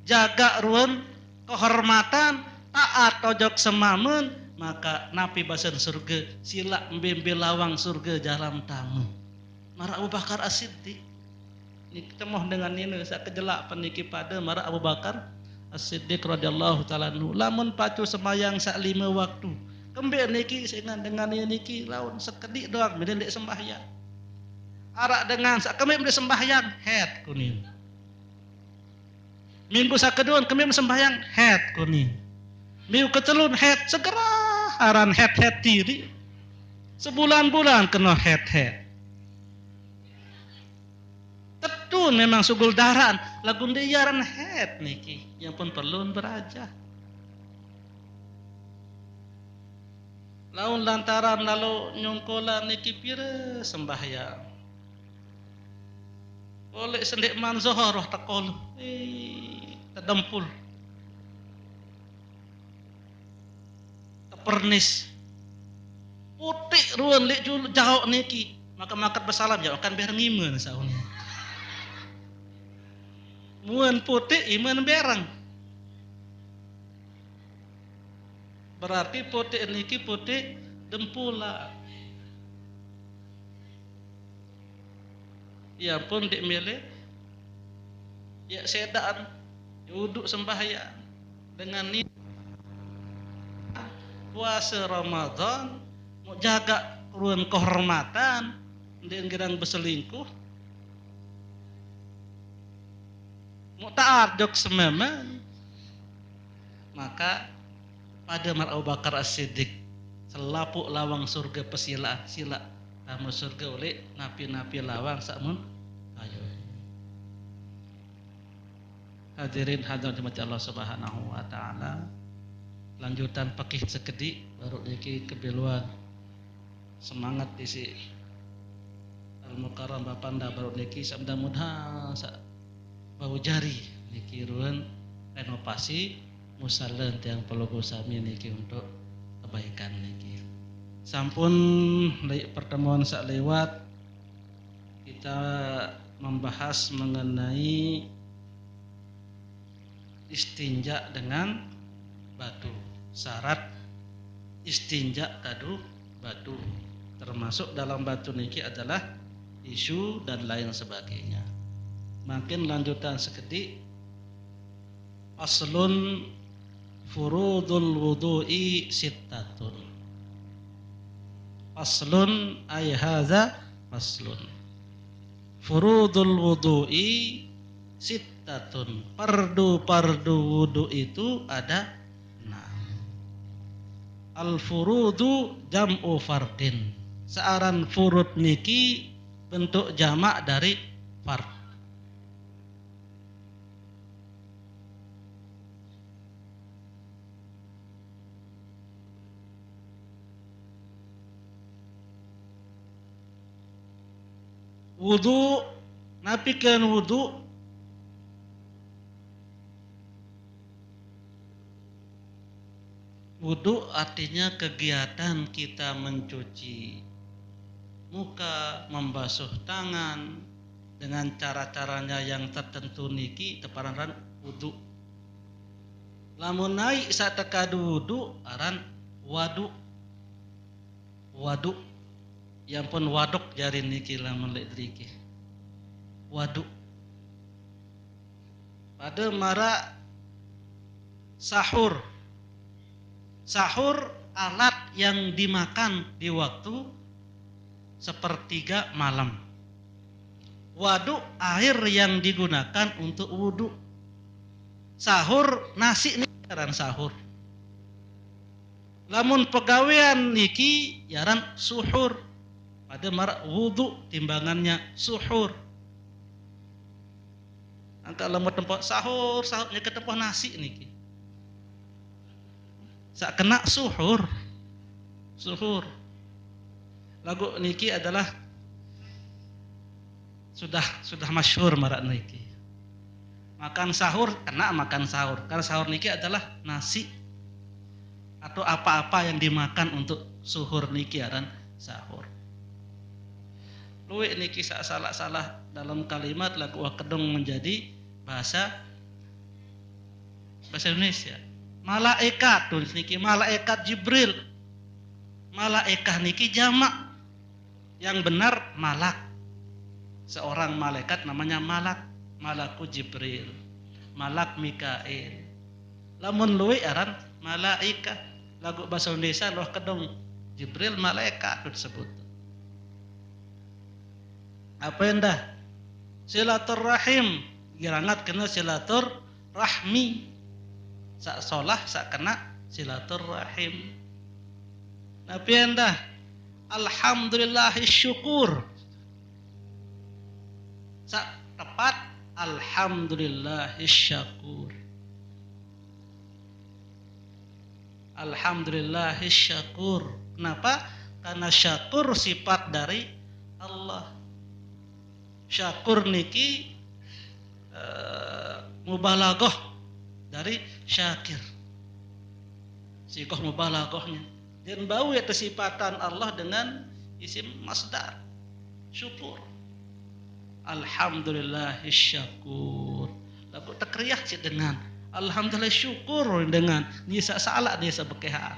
jaga ruan kehormatan, taat ojok semamun, maka napi basan surga sila mbembe lawang surga jalan tamu. Mara Abu Bakar As-Siddiq ini temoh dengan ini sak kejelak peniki pada mara Abu Bakar As-Siddiq radhiyallahu taala anhu lamun pacu sembayang sak 5 waktu kembali niki dengan niki laun sekedik doang mendek sembahyang arak dengan sak kami sembahyang head kuning minggu sak kedua kami sembahyang head kuning minggu ketelun head segera aran head tiri sebulan-bulan kena head tetun memang sugul daran lagu diaran head niki yang pun perlu beraja laun lantaran lalu nyongkola niki pira sembahyang oleh sendik man zohor takol terdempul terpernis putih ruan lek jauh niki maka makat bersalam jauh kan biar ngimen saunnya muan putih iman berang berarti putih niki putih dempula ya pun dek milih ya sedaan duduk sembahyang dengan ini puasa Ramadan mau jaga ruang kehormatan dengan gerang berselingkuh mau taat jok sememan maka pada Mar Abu Bakar As-Siddiq selapuk lawang surga pesila sila tamu surga oleh napi-napi lawang sakmun ayo hadirin hadirat jemaat Allah Subhanahu wa taala lanjutan pakih sekedik baru niki kebeluan semangat isi al-mukarram bapanda baru niki mudah-mudahan bau jari niki ruan renovasi musala yang perlu sami niki untuk kebaikan niki. Sampun pertemuan sak lewat kita membahas mengenai istinja dengan batu. Syarat istinja kadu batu. Termasuk dalam batu niki adalah isu dan lain sebagainya. Makin lanjutan seketik. Aslun furudul wudu'i sittatun. Aslun ay hadza faslun. Furudul wudu'i sittatun. Pardu-pardu wudu itu ada 6. Al-furudu jam'u fardin. Searan furud niki bentuk jamak dari fard. Wudu, napikeun wudu wudu artinya kegiatan kita mencuci muka, membasuh tangan dengan cara-caranya yang tertentu niki teparan wudu. Lamun naik satekadu wudu aran wadu. Wadu. Yang pun waduk jari niki lamun lek driki. Wadu. Pada mara sahur. Sahur alat yang dimakan di waktu sepertiga malam. Wadu air yang digunakan untuk wudu. Sahur nasi ini yaran sahur. Lamun pegawean niki yaran suhur. Pada marak wudu timbangannya suhur. Angka lamun tempat sahur sahurnya ke tempat nasi niki. Sak kena suhur. Suhur. Lagu niki adalah sudah masyhur marak niki. Makan sahur kena makan sahur. Karena sahur niki adalah nasi atau apa-apa yang dimakan untuk suhur niki aran sahur. Luwih niki salah dalam kalimat lagu kedung menjadi bahasa Indonesia. Malaikat tulis niki malaikat Jibril. Malaikat niki jamak. Yang benar malak. Seorang malaikat namanya malak. Malaku Jibril. Malak Mikail. Lamun luwi aran malaikat. Lagu bahasa Indonesia loh kedong Jibril malaikat disebut. Apa yang dah? Silaturrahim. Girangat kena silaturrahmi. Sak solah sak kena silaturrahim. Tapi yang dah? Alhamdulillahi syukur. Sak tepat alhamdulillahi syakur. Alhamdulillahi syakur. Kenapa? Karena syakur sifat dari Allah. Syakur niki mubalaghah dari syakir. Sikoh mubalaghahnya. Dan bau ya kesifatan Allah dengan isim masdar. Syukur. Alhamdulillahi syakur. Lagu tekriyah sih dengan alhamdulillah syukur dengan nisa salah nisa bekeha.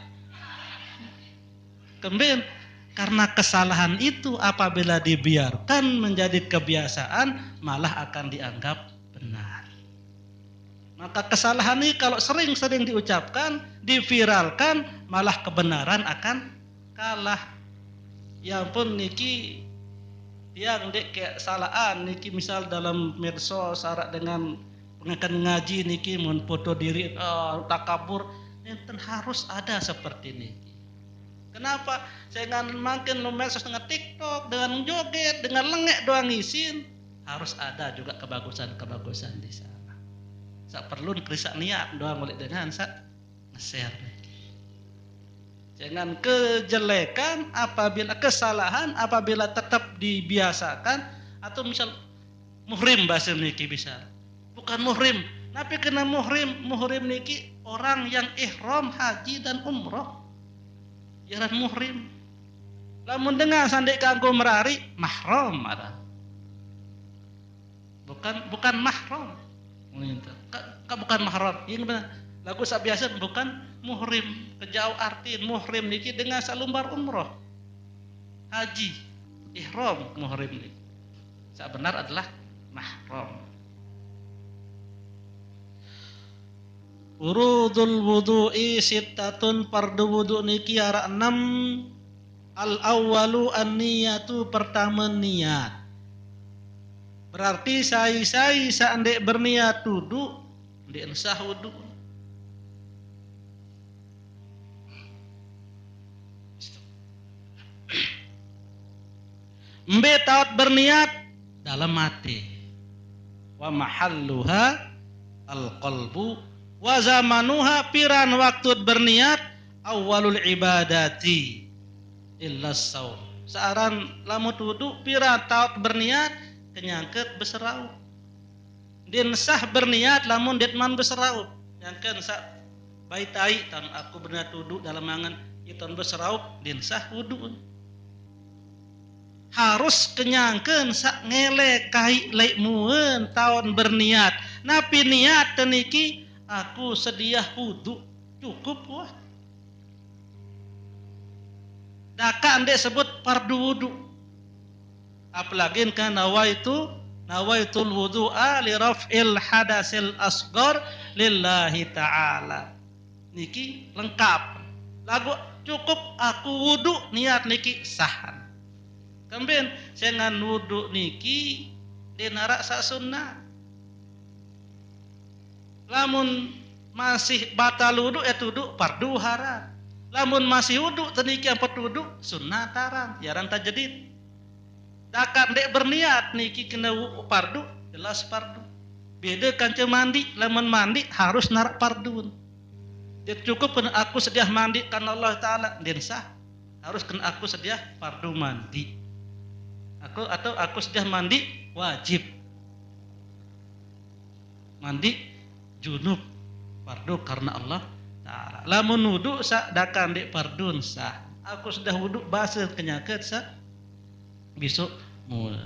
Kemudian karena kesalahan itu apabila dibiarkan menjadi kebiasaan malah akan dianggap benar. Maka kesalahan ini kalau sering-sering diucapkan, diviralkan, malah kebenaran akan kalah. Ya ampun niki yang dek kayak salaan niki misal dalam medsos syarat dengan pengakan ngaji niki mun foto diri takabur, enten harus ada seperti niki. Kenapa? Saya ngan makin lo medsos dengan TikTok, dengan joget, dengan lengek doang isin, harus ada juga kebagusan-kebagusan di sana. Sak perlu dikrisak niat doang oleh dengan sak nge-share. Jangan kejelekan apabila kesalahan apabila tetap dibiasakan atau misal muhrim bahasa niki bisa. Bukan muhrim, Napi kena muhrim niki orang yang ihram haji dan umroh. Jaran muhrim. Lamun dengar sandek kanggo merari mahram ada. Bukan mahram. Bukan mahram. Ini benar. Lagu sabiasa bukan muhrim. Kejauh arti muhrim niki dengan salumbar umroh. Haji. Ihram muhrim niki. Sebenar adalah mahram. Urudul wudu'i sittatun, fardu wudu niki ara 6. Al awwalu an-niyatu, pertama niat. Berarti sai saandek berniat wudu, ndek sah wudu. Mbe taat berniat dalam hati. Wa mahalluha al-qalbu wa zamanuha, piran waktu berniat awalul ibadati illa saum. Searan lamun wudu piran taat berniat kenyangket beserau. Din sah berniat lamun ditman beserau. Nyangkeun sa baitai tan aku berniat wudu dalam mangan iton beserau din sah wudu. Harus kenyangkeun sa ngele kai laik mueun taon berniat. Napi niat teniki aku sedia wudu cukup wah. Daka ande sebut fardu wudu. Apalagi kan nawaitul wudu'a li raf'il hadasil asghar lillahi ta'ala. Niki lengkap. Lagu cukup aku wudu niat niki sahan. Kemudian sengan wudu niki dinara sa sunnah. Lamun masih batal wudu wudu fardu haram. Lamun masih wudu teniki empat wudu sunnah taran jarang tajdid. Dakan dek berniat niki kena fardu jelas fardu. Beda kanca mandi, lamun mandi harus narak fardu. Dia cukup kena aku sedia mandi karena Allah taala den sah. Harus kena aku sedia fardu mandi. Aku sedia mandi wajib. Mandi junub fardu karena Allah taala. Lamun wudu sa dakan dek fardun sah. Aku sudah wudu basuh kenyaket sa besok mul.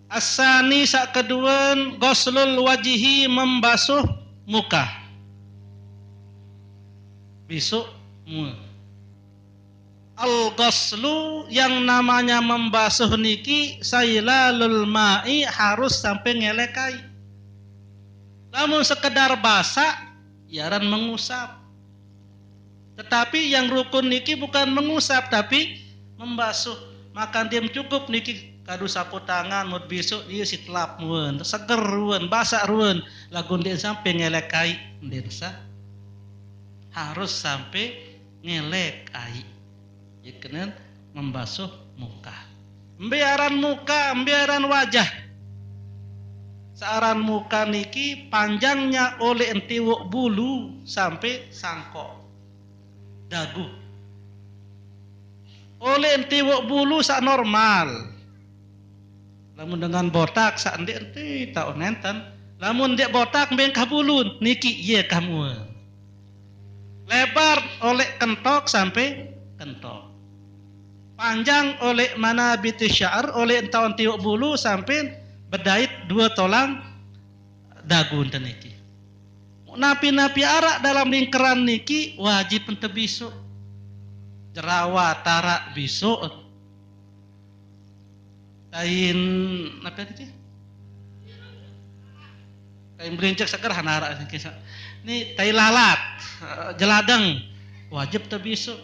Asani sa keduan ghuslul wajihi, membasuh muka. Besok mul. Al-ghuslu yang namanya membasuh niki sailalul ma'i, harus sampai ngelekai. Namun sekedar basah yaran mengusap. Tetapi yang rukun niki bukan mengusap tapi membasuh. Maka dia cukup niki kadu sapu tangan mut besok dia sitlap mueun, seger rueun, basah rueun, lagun dia sampai ngelekai ndensa. Harus sampai ngelekai. Jikanen membasuh muka. Mbiaran muka, mbiaran wajah. Searan muka niki panjangnya oleh entiwuk bulu sampai sangkok dagu. Oleh entiwuk bulu sak normal. Lamun dengan botak sak enti tau nenten. Lamun dia botak bengkah bulun niki iya kamu. Lebar oleh kentok sampai kentok. Panjang oleh mana biti syar, oleh tahun tiuk bulu sampai berdait 2 tolang dagu niki. Napi-napi arak dalam lingkaran niki wajib ente bisu. Jerawat tarak bisu. Kain apa niki? Kain berincak seger hanara niki. Ini tai lalat, jeladeng wajib te bisu.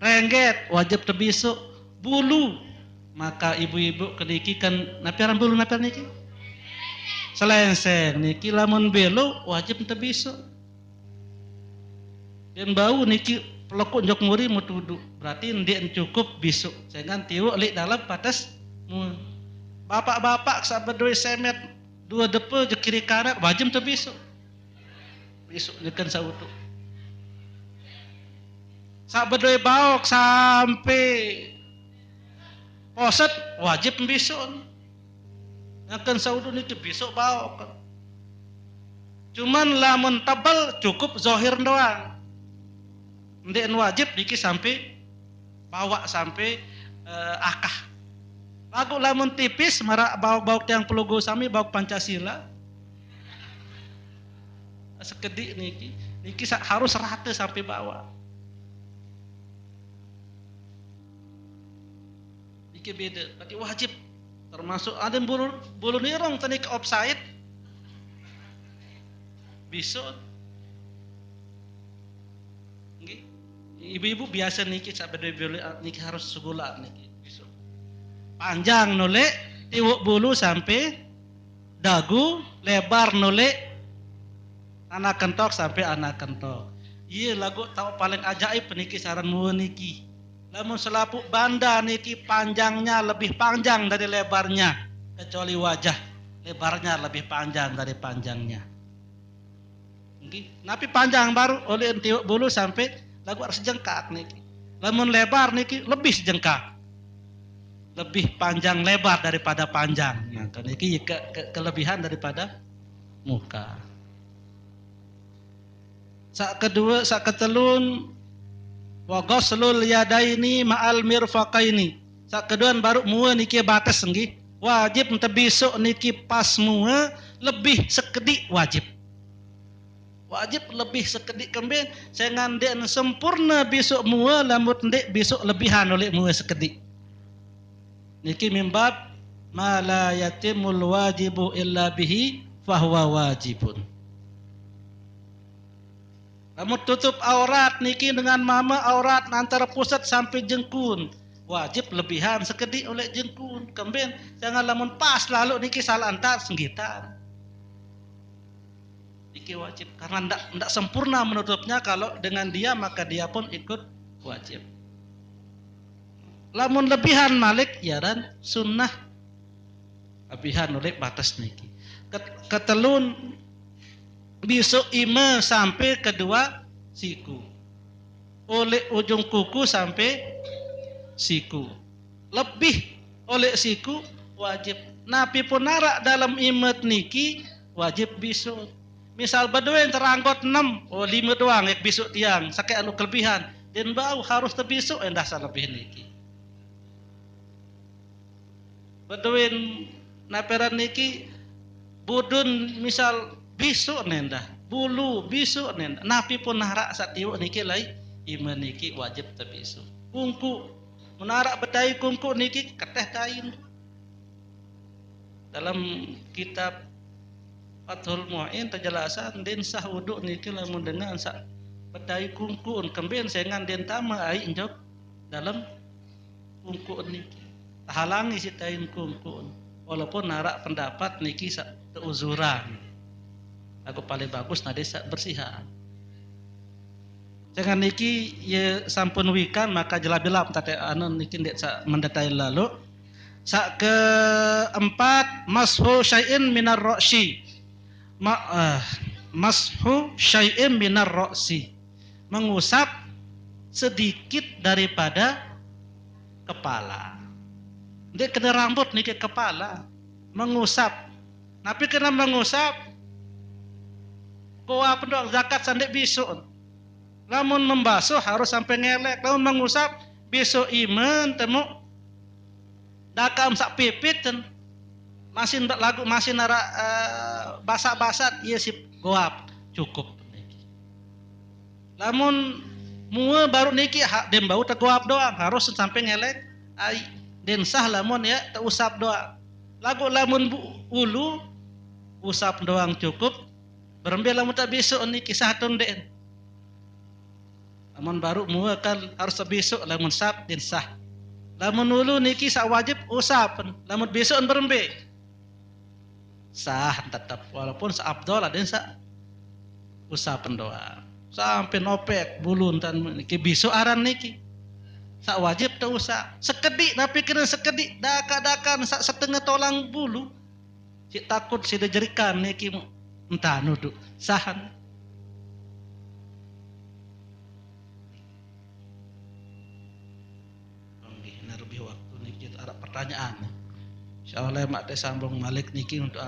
Rengget wajib terbisuk, bulu maka ibu-ibu keniki kan napiaran bulu napiar niki selenseng niki lamun belo wajib terbisuk. Dan bau niki pelokok njok muri mutudu berarti ndek cukup bisuk jangan tiuk lik dalam batas bapak-bapak sabar 2 semet 2 depe je kiri kanan wajib terbisuk bisuk nyekan sautu. Sak bedoy baok sampai Poset wajib besok. Akan saudu niki besok bawa kan. Cuman lamun tebal cukup zohir doang. Ndek wajib niki sampai bawa sampai akah. Lagu lamun tipis marak bau yang pelugu sami bau Pancasila. Sekedik niki harus rata sampai bawah. Niki beda, tapi wajib. Termasuk ada yang bulu nirong tadi ke offside. Besok. Ibu-ibu biasa niki sampai niki harus segula niki besok. Panjang nolek, tiwuk bulu sampai dagu, lebar nolek, anak kentok sampai anak kentok. Iya lagu tahu paling ajaib niki saran mua niki. Namun selaput banda niki panjangnya lebih panjang dari lebarnya, kecuali wajah lebarnya lebih panjang dari panjangnya. Tapi panjang baru oleh tiuk bulu sampai lagu harus sejengkak niki. Namun lebar niki lebih sejengkak, lebih panjang lebar daripada panjang. Nah, niki kelebihan daripada muka. Sak kedua, sak ketelun wa ghuslul yadaini ma'al mirfaqaini. Sak keduan baru mua niki batas nggih. Wajib ente besok niki pas mua lebih sekedik wajib. Wajib lebih sekedik kemben saya ngandek sempurna besok mua lamut ndek besok lebihan oleh mua sekedik. Niki mimbab ma la yatimul wajibu illa bihi fahuwa wajibun. Kamu tutup aurat niki dengan mama aurat antara pusat sampai jengkun. Wajib lebihan sekedik oleh jengkun. Kemben jangan lamun pas lalu niki salah antar senggitan. Niki wajib karena ndak sempurna menutupnya, kalau dengan dia maka dia pun ikut wajib. Lamun lebihan malik ya dan sunnah. Lebihan oleh batas niki. Ketelun besok ima sampai kedua siku, oleh ujung kuku sampai siku, lebih oleh siku wajib. Napi pun narak dalam imet niki wajib besok. Misal baduen teranggot 6, 5 doang yang besok tiang, sakit anu kelebihan, dan bau harus terbesok endah lebih niki. Baduen naperan niki budun misal besok nenda, bulu besok nenda. Napi pun narak sak tiwuk niki lai iman niki wajib terbesok. Kungku menarak bedai kungku niki keteh kain. Dalam kitab Fathul Mu'in terjelasan den sah wuduk niki lamun dengan sak bedai kungku kemben sengan den tama ai njok dalam kungku niki. Halangi si tain kungku. Walaupun narak pendapat niki sak teuzuran. Aku paling bagus nade sak bersihan. Jangan niki ye sampun wikan maka jelab-jelab tate anu niki ndek sak mendetai lalu. Sak keempat mashu syai'in minar ra'si. Mashu syai'in minar ra'si. Mengusap sedikit daripada kepala. Ndek kena rambut niki kepala. Mengusap. Tapi kena mengusap koa pendok zakat sandek besok. Lamun membasuh harus sampai ngelek. Lamun mengusap besok iman temu dakam sak pipit dan masin lagu masin nara basak-basak iya sip goap cukup. Lamun mua baru niki hak dem bau tegoap doang harus sampai ngelek ai den sah lamun ya teusap doang. Lagu lamun ulu usap doang cukup. Berembel lamun tak besok ni kisah tonden. Lamun baru mua kan harus besok lamun sab din sah. Lamun ulu niki sak wajib usap. Lamun besok berembe sah tetap walaupun sa abdol ada sa usap doang. Sampai nopek bulun tan niki besok aran niki. Sak wajib tak usap. Sekedik tapi kena sekedik daka-dakan sak setengah tolang bulu. Si takut si dejerikan niki entah nuduk sahan. Lebih waktu nih kita harap pertanyaan. Insyaallah mak teh sambung malik niki untuk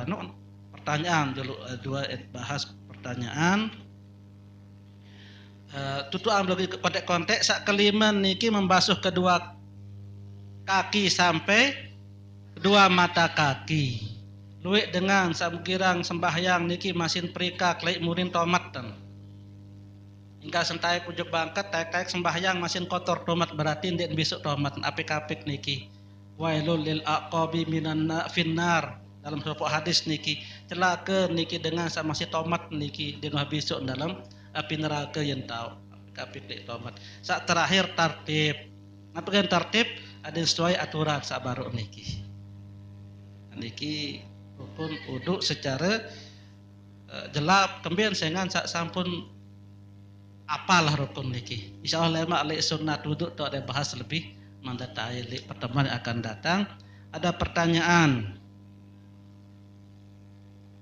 pertanyaan dulu dua bahas pertanyaan. Tutuan lagi pada konteks sak kelima niki membasuh kedua kaki sampai kedua mata kaki. Luwih dengan samkirang sembahyang niki masin perikak lek murin tomat dan. Hingga sentai pujuk bangkat taek sembahyang masin kotor tomat berarti ndek besok tomat apik-apik niki. Wailul lil aqabi minan finnar dalam sebuah hadis niki celaka niki dengan sama si tomat niki dina besok dalam api neraka yang tahu apik di tomat. Saat terakhir tertib. Apa kan tertib ada sesuai aturan sabaru niki. Niki rukun wudu secara jelap kemudian sengan sak sampun apalah rukun niki. Insyaallah mak lek sunat wudu tu ada bahas lebih mendetai pertemuan yang akan datang. Ada pertanyaan.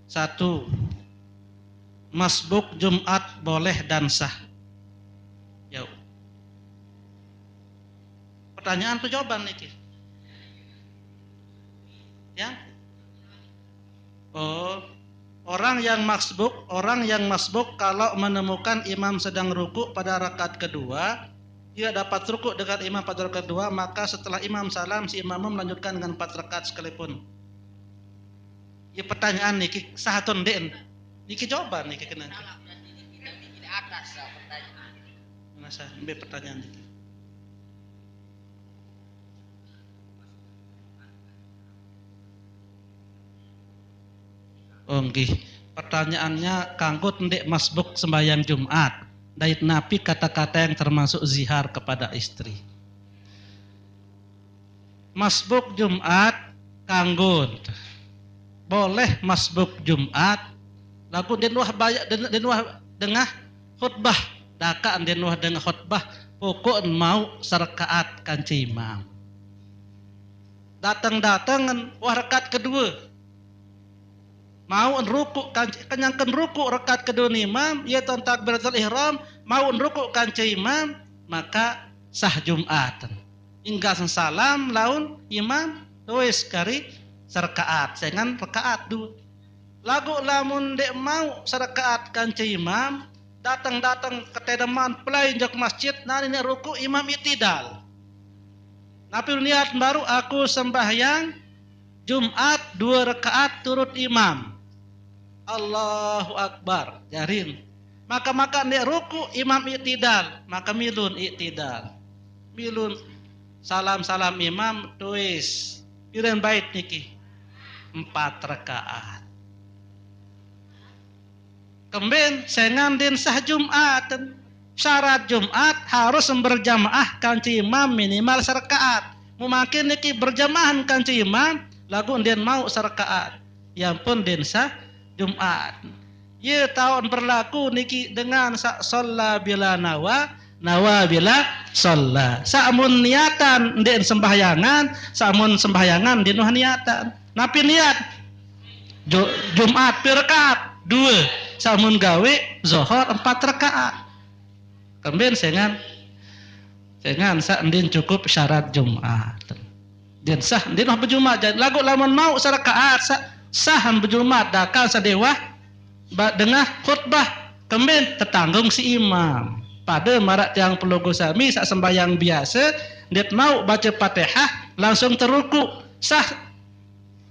1. Masbuk Jumat boleh dan sah? Ya. Pertanyaan atau jawaban niki? Ya. Oh, orang yang masbuk kalau menemukan imam sedang ruku pada rakaat kedua, dia dapat rukuk dengan imam pada rakaat kedua, maka setelah imam salam si imam melanjutkan dengan 4 rakaat sekalipun. Ya pertanyaan niki sahatun den. Niki jawaban niki kena. Tidak atas pertanyaan. Mana sah ambil pertanyaan niki. Oh nggih. Pertanyaannya kanggo ndek masbuk sembahyang Jumat. Dait napi kata-kata yang termasuk zihar kepada istri. Masbuk Jumat kanggo boleh masbuk Jumat lagu denwah bayak denwah dengah khutbah daka denwah dengah khutbah pokok mau serakaat kanci imam. Datang wah rakaat kedua mau ruku kenyangkan ruku rakaat kedua imam ia tentang takbiratul ihram mau ruku kanci imam maka sah Jumat hingga salam laun imam wis kari serakaat sengan rakaat dua lagu lamun dek mau serakaat kanci imam datang ke tedeman pelai jak masjid nani ruku imam itidal tapi niat baru aku sembahyang Jumat 2 rakaat turut imam Allahu Akbar jarin maka nek ruku imam itidal maka milun salam imam tuis piren bait niki 4 rakaat kemudian sengan din sah Jumat syarat Jumat harus berjamaah kanci imam minimal serakaat mungkin niki berjamaah kanci imam lagu din mau serakaat yang pun din sah Jumat. Ye tahun berlaku niki dengan sholla bila nawa bila sholla. Samun niatan den sembahyangan, samun sembahyangan den niatan. Napi niat Jumat pirakaat 2, samun gawe zohor 4 rakaat. Kemudian sengan sa den cukup syarat Jumat. Den sah den berjumat lagu lamun mau sarakaat sahan berjumat dakal sadewa dengah khutbah kemudian tertanggung si imam pada marak yang pelogo sami sak sembahyang biasa dia mau baca Fatihah langsung teruku sah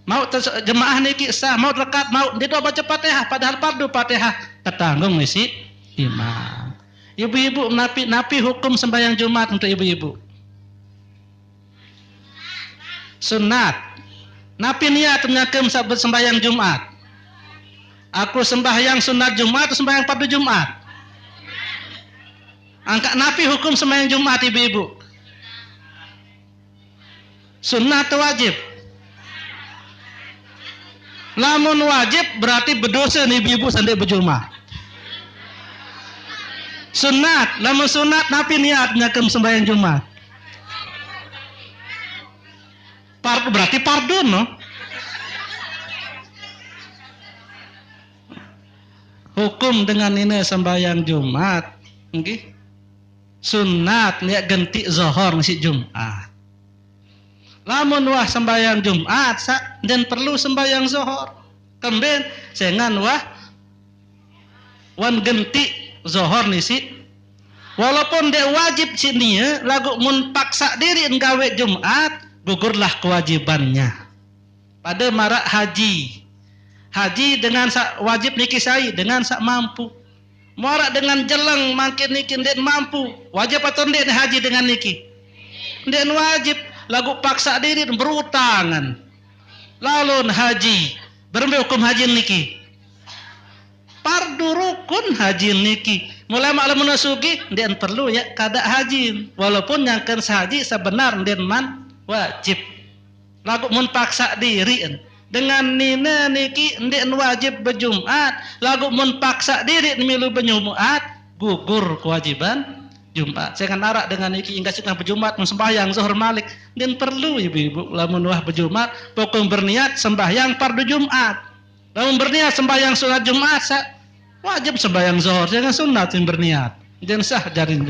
mau jemaah niki sah mau rekat mau dia baca Fatihah padahal fardu Fatihah tertanggung si imam. Ibu-ibu napi hukum sembahyang Jumat untuk ibu-ibu sunat napi niat menyakem sabat sembahyang Jumat. Aku sembahyang sunat Jumat atau sembahyang fardu Jumat? Angkat napi hukum sembahyang Jumat ibu-ibu. Sunat atau wajib? Lamun wajib berarti berdosa nih ibu-ibu sandai berjumat. Sunat, lamun sunat napi niat menyakem sembahyang Jumat. Berarti pardon no? Hukum dengan ini sembahyang Jumat sunat niat ganti zohor nasi Jumat Lamun wah sembahyang Jumat dan perlu sembahyang Zuhur. Kemudian sengan wah wan genti Zuhur nisi. Walaupun dia wajib sini lagu mun paksa diri nggawe Jumat, gugurlah kewajibannya. Pada marak haji. Haji dengan sak wajib niki sai dengan sak mampu. Marak dengan jelang makin niki den mampu. Wajib atau den haji dengan niki? Den wajib. Lagu paksa diri berutangan. Lalu haji. Berapa hukum haji niki? Fardu rukun haji niki. Mulai malam menasuki den perlu ya kada haji. Walaupun nyangkan sahaji sebenar den man wajib. Lagu mun paksa diri dengan nina niki den wajib berjumat. Lagu mun paksa diri milu berjumat gugur kewajiban Jumat. Saya kan arak dengan niki hingga sudah berjumat sembahyang zuhur malik dan perlu ibu-ibu lamun wah berjumat pokok berniat sembahyang fardu Jumat. Lamun berniat sembahyang sunat Jumat wajib sembahyang zuhur jangan sunat yang berniat. Dan sah jarin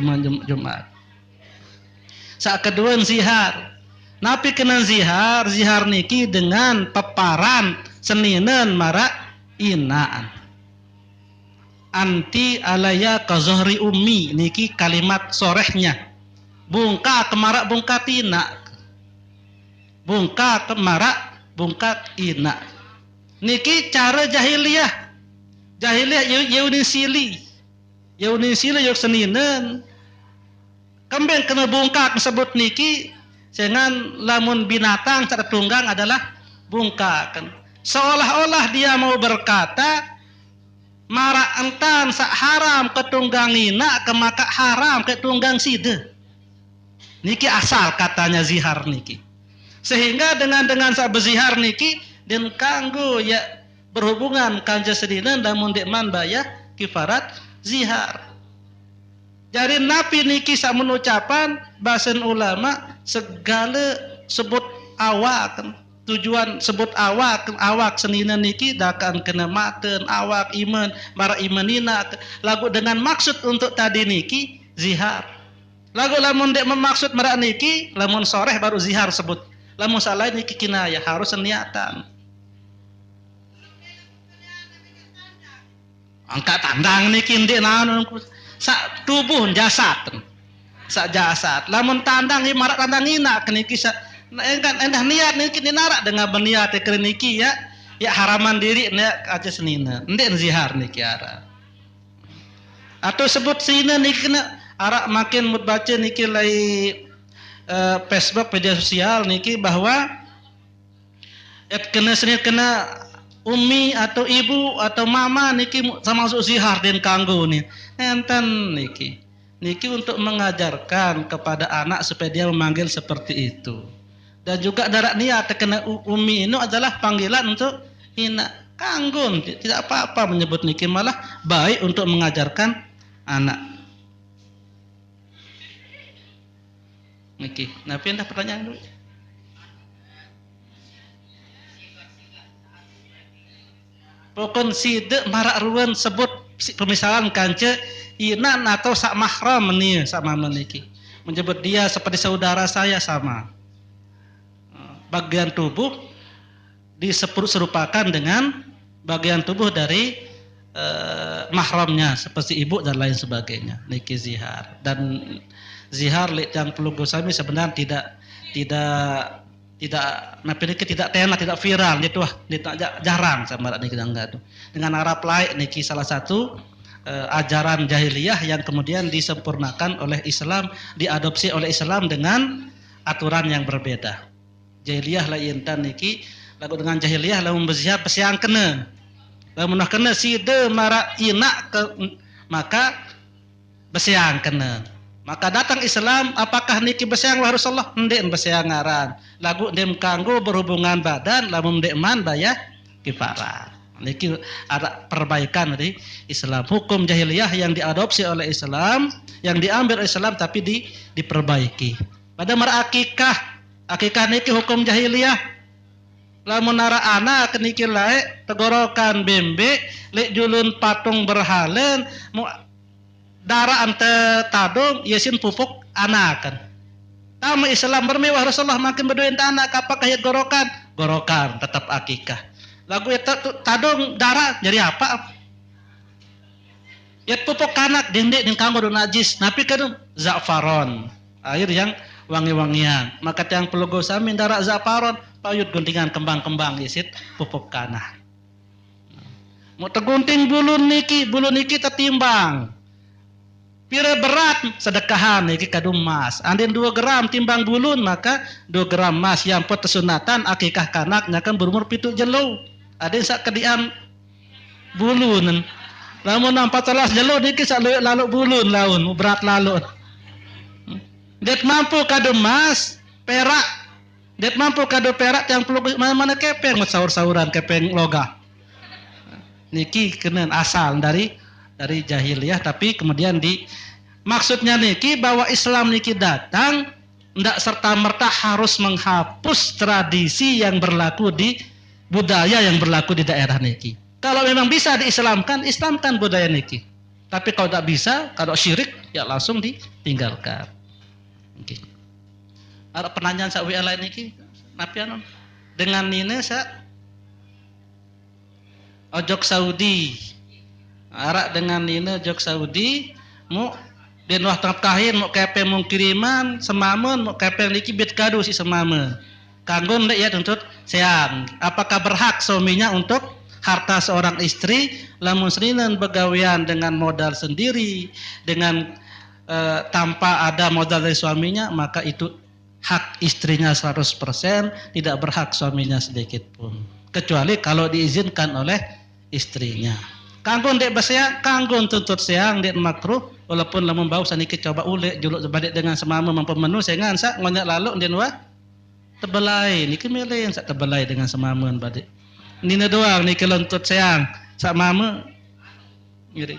Jumat. Sak kedua zihar. Napi kena zihar niki dengan peparan seninen marak inaan. Anti alaya kazohri ummi niki kalimat sorehnya. Bungka kemarak bungka tina. Bungka kemarak bungka ina. Niki cara jahiliyah. Jahiliyah yaunisili. Yaunisili yuk seninen. Kembeng kena bungka tersebut niki dengan lamun binatang cara tunggang adalah bungkakan. Seolah-olah dia mau berkata mara entan sak haram ketunggangina ke maka haram ketunggang side. Niki asal katanya zihar niki. Sehingga dengan sak bezihar niki dan kanggo ya berhubungan kanja sedina namun dekman bayah kifarat zihar. Jadi napi niki samun ucapan bahasan ulama segala sebut awak tujuan sebut awak senina niki dakan kena maten awak iman mara imanina lagu dengan maksud untuk tadi niki zihar lagu lamun dek memaksud mara niki lamun soreh baru zihar sebut lamun salah niki kinaya harus niatan angkat tandang niki ndek naon sak tubuh jasad sak jasad lamun tandang mara tandang ina niki kan endah niat niki narak dengan berniat ke niki ya haraman diri nek aja senina ndek zihar niki ara atau sebut sina niki kena arak makin mut baca niki lai Facebook media sosial niki bahwa kena senit kena umi atau ibu atau mama niki sama masuk zihar den kanggo nih enten niki untuk mengajarkan kepada anak supaya dia memanggil seperti itu. Dan juga darat niat kena umi itu adalah panggilan untuk ina kanggun tidak apa-apa menyebut niki malah baik untuk mengajarkan anak niki. Nah pindah pertanyaan dulu. Pokon side marak ruan sebut pemisalan kance inan atau sak mahram nih sama meniki menyebut dia seperti saudara saya sama. Bagian tubuh diserupakan dengan bagian tubuh dari mahramnya seperti ibu dan lain sebagainya. Niki zihar dan zihar yang perlu gosami sebenarnya tidak napi niki tidak tenar tidak viral itu tidak jarang sama niki enggak tuh. Dengan Arab lain niki salah satu ajaran jahiliyah yang kemudian disempurnakan oleh Islam, diadopsi oleh Islam dengan aturan yang berbeda. Jahiliyah lain tan niki lagu dengan jahiliyah lamun berzihar pesiang kena lamun kena side mara ina maka besiang kena maka datang Islam apakah niki besiang wa Rasulullah ndek besiang ngaran lagu dem kanggo berhubungan badan lamun ndek man bayah kifarah niki ada perbaikan dari Islam hukum jahiliyah yang diadopsi oleh Islam yang diambil oleh Islam tapi diperbaiki pada mara akikah niki hukum jahiliyah lamun nara anak niki lae tegorokan bembe lek julun patung berhalen darah ante tadung yesin pupuk anak kan Tamu Islam bermewah Rasulullah makin berduin tanah apakah ya gorokan? Gorokan tetap akikah. Lagu itu tadung darah jadi apa? Ya pupuk kanak dendek dengan kanggo najis. Napi kan za'faron. Air yang wangi-wangian. Maka yang pelugo samin darah za'faron. Payut guntingan kembang-kembang yisit pupuk kanak. Mau tegunting bulu niki tertimbang. Pira berat sedekahan niki kadung mas. Andin 2 gram timbang bulun maka 2 gram mas yang pot sunatan akikah kanak nyakan berumur 7 jelo. Ada yang sak kedian bulun. Lamun 14 jelo niki sak lalu bulun laun berat lalu. Det mampu kadung mas, perak. Det mampu kadung perak yang perlu mana kepeng sahur-sahuran kepeng logah. Niki kena asal dari jahiliyah tapi kemudian maksudnya niki bahwa Islam niki datang ndak serta merta harus menghapus tradisi yang berlaku di budaya yang berlaku di daerah niki. Kalau memang bisa diislamkan, islamkan budaya niki. Tapi kalau tidak bisa, kalau syirik ya langsung ditinggalkan. Okay. Ada penanyaan sak WA lain niki, napian dengan nina sak ojok Saudi. Arak dengan nina ojok Saudi, mau den wah kahin mau kepe mau kiriman semamen mau kepe niki bit kado si semamen. Kanggon dek ya tuntut seang. Apakah berhak suaminya untuk harta seorang istri lamun seninan begawean dengan modal sendiri dengan tanpa ada modal dari suaminya maka itu hak istrinya 100%, tidak berhak suaminya sedikit pun kecuali kalau diizinkan oleh istrinya. Kanggon dek basya, kanggon tuntut seang dek makruh walaupun lamun bau saniki coba ule juluk balik dengan semama mempemenuh sengan sak ngonyak lalu den wa tebelai niki melen sak tebelai dengan semamun balik. Nina doang niki lontut seang sak mama ngiri.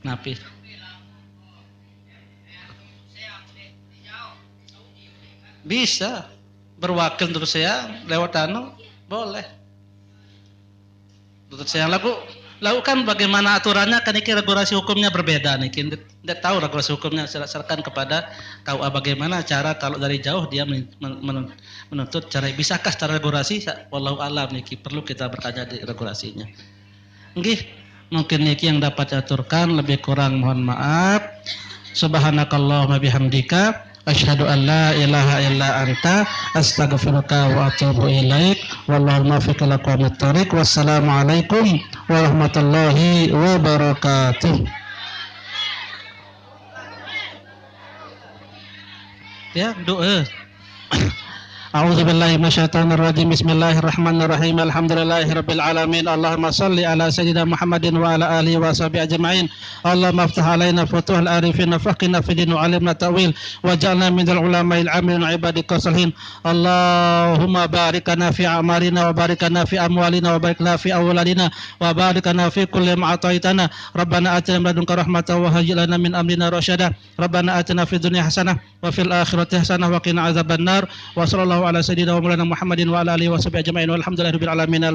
Napi? Bisa berwakil tuntut seang lewat anu boleh. Tuntut seang lakukan bagaimana aturannya kan ini regulasi hukumnya berbeda nih. Tidak tahu regulasi hukumnya serahkan kepada KUA bagaimana cara kalau dari jauh dia menuntut cara bisakah secara regulasi wallahu alam niki perlu kita bertanya di regulasinya. Nggih, mungkin niki yang dapat diaturkan lebih kurang mohon maaf. Subhanakallahumma bihamdika asyhadu an la ilaha illa anta astaghfiruka wa atubu ilaik wallahu muwaffiq ila aqwamit thoriq. Wassalamualaikum warahmatullahi wabarakatuh. Ya, doa. A'udzu billahi minasyaitonir rajim. Bismillahirrahmanirrahim. Alhamdulillahirabbil alamin. Allahumma shalli ala sayyidina Muhammadin wa ala alihi wa sahbihi ajma'in. Allahumma iftah alaina futuhal arifin wa faqihna fid din wa 'allimna ta'wil waj'alna minal ulama'il 'amilin 'ibadika salihin. Allahumma barik lana fi a'malina wa barik lana fi amwalina wa barik lana fi awladina wa barik lana fi kulli ma ataitana. Rabbana atina min ladunka rahmatan wa hayyi lana min amrina rasyada. Rabbana atina fid dunya hasanah wa fil akhirati hasanah wa qina adzabannar. Wa sallallahu ala sayyidina wa maulana Muhammadin wa ala alihi wa sahbihi ajma'in walhamdulillahi rabbil alamin.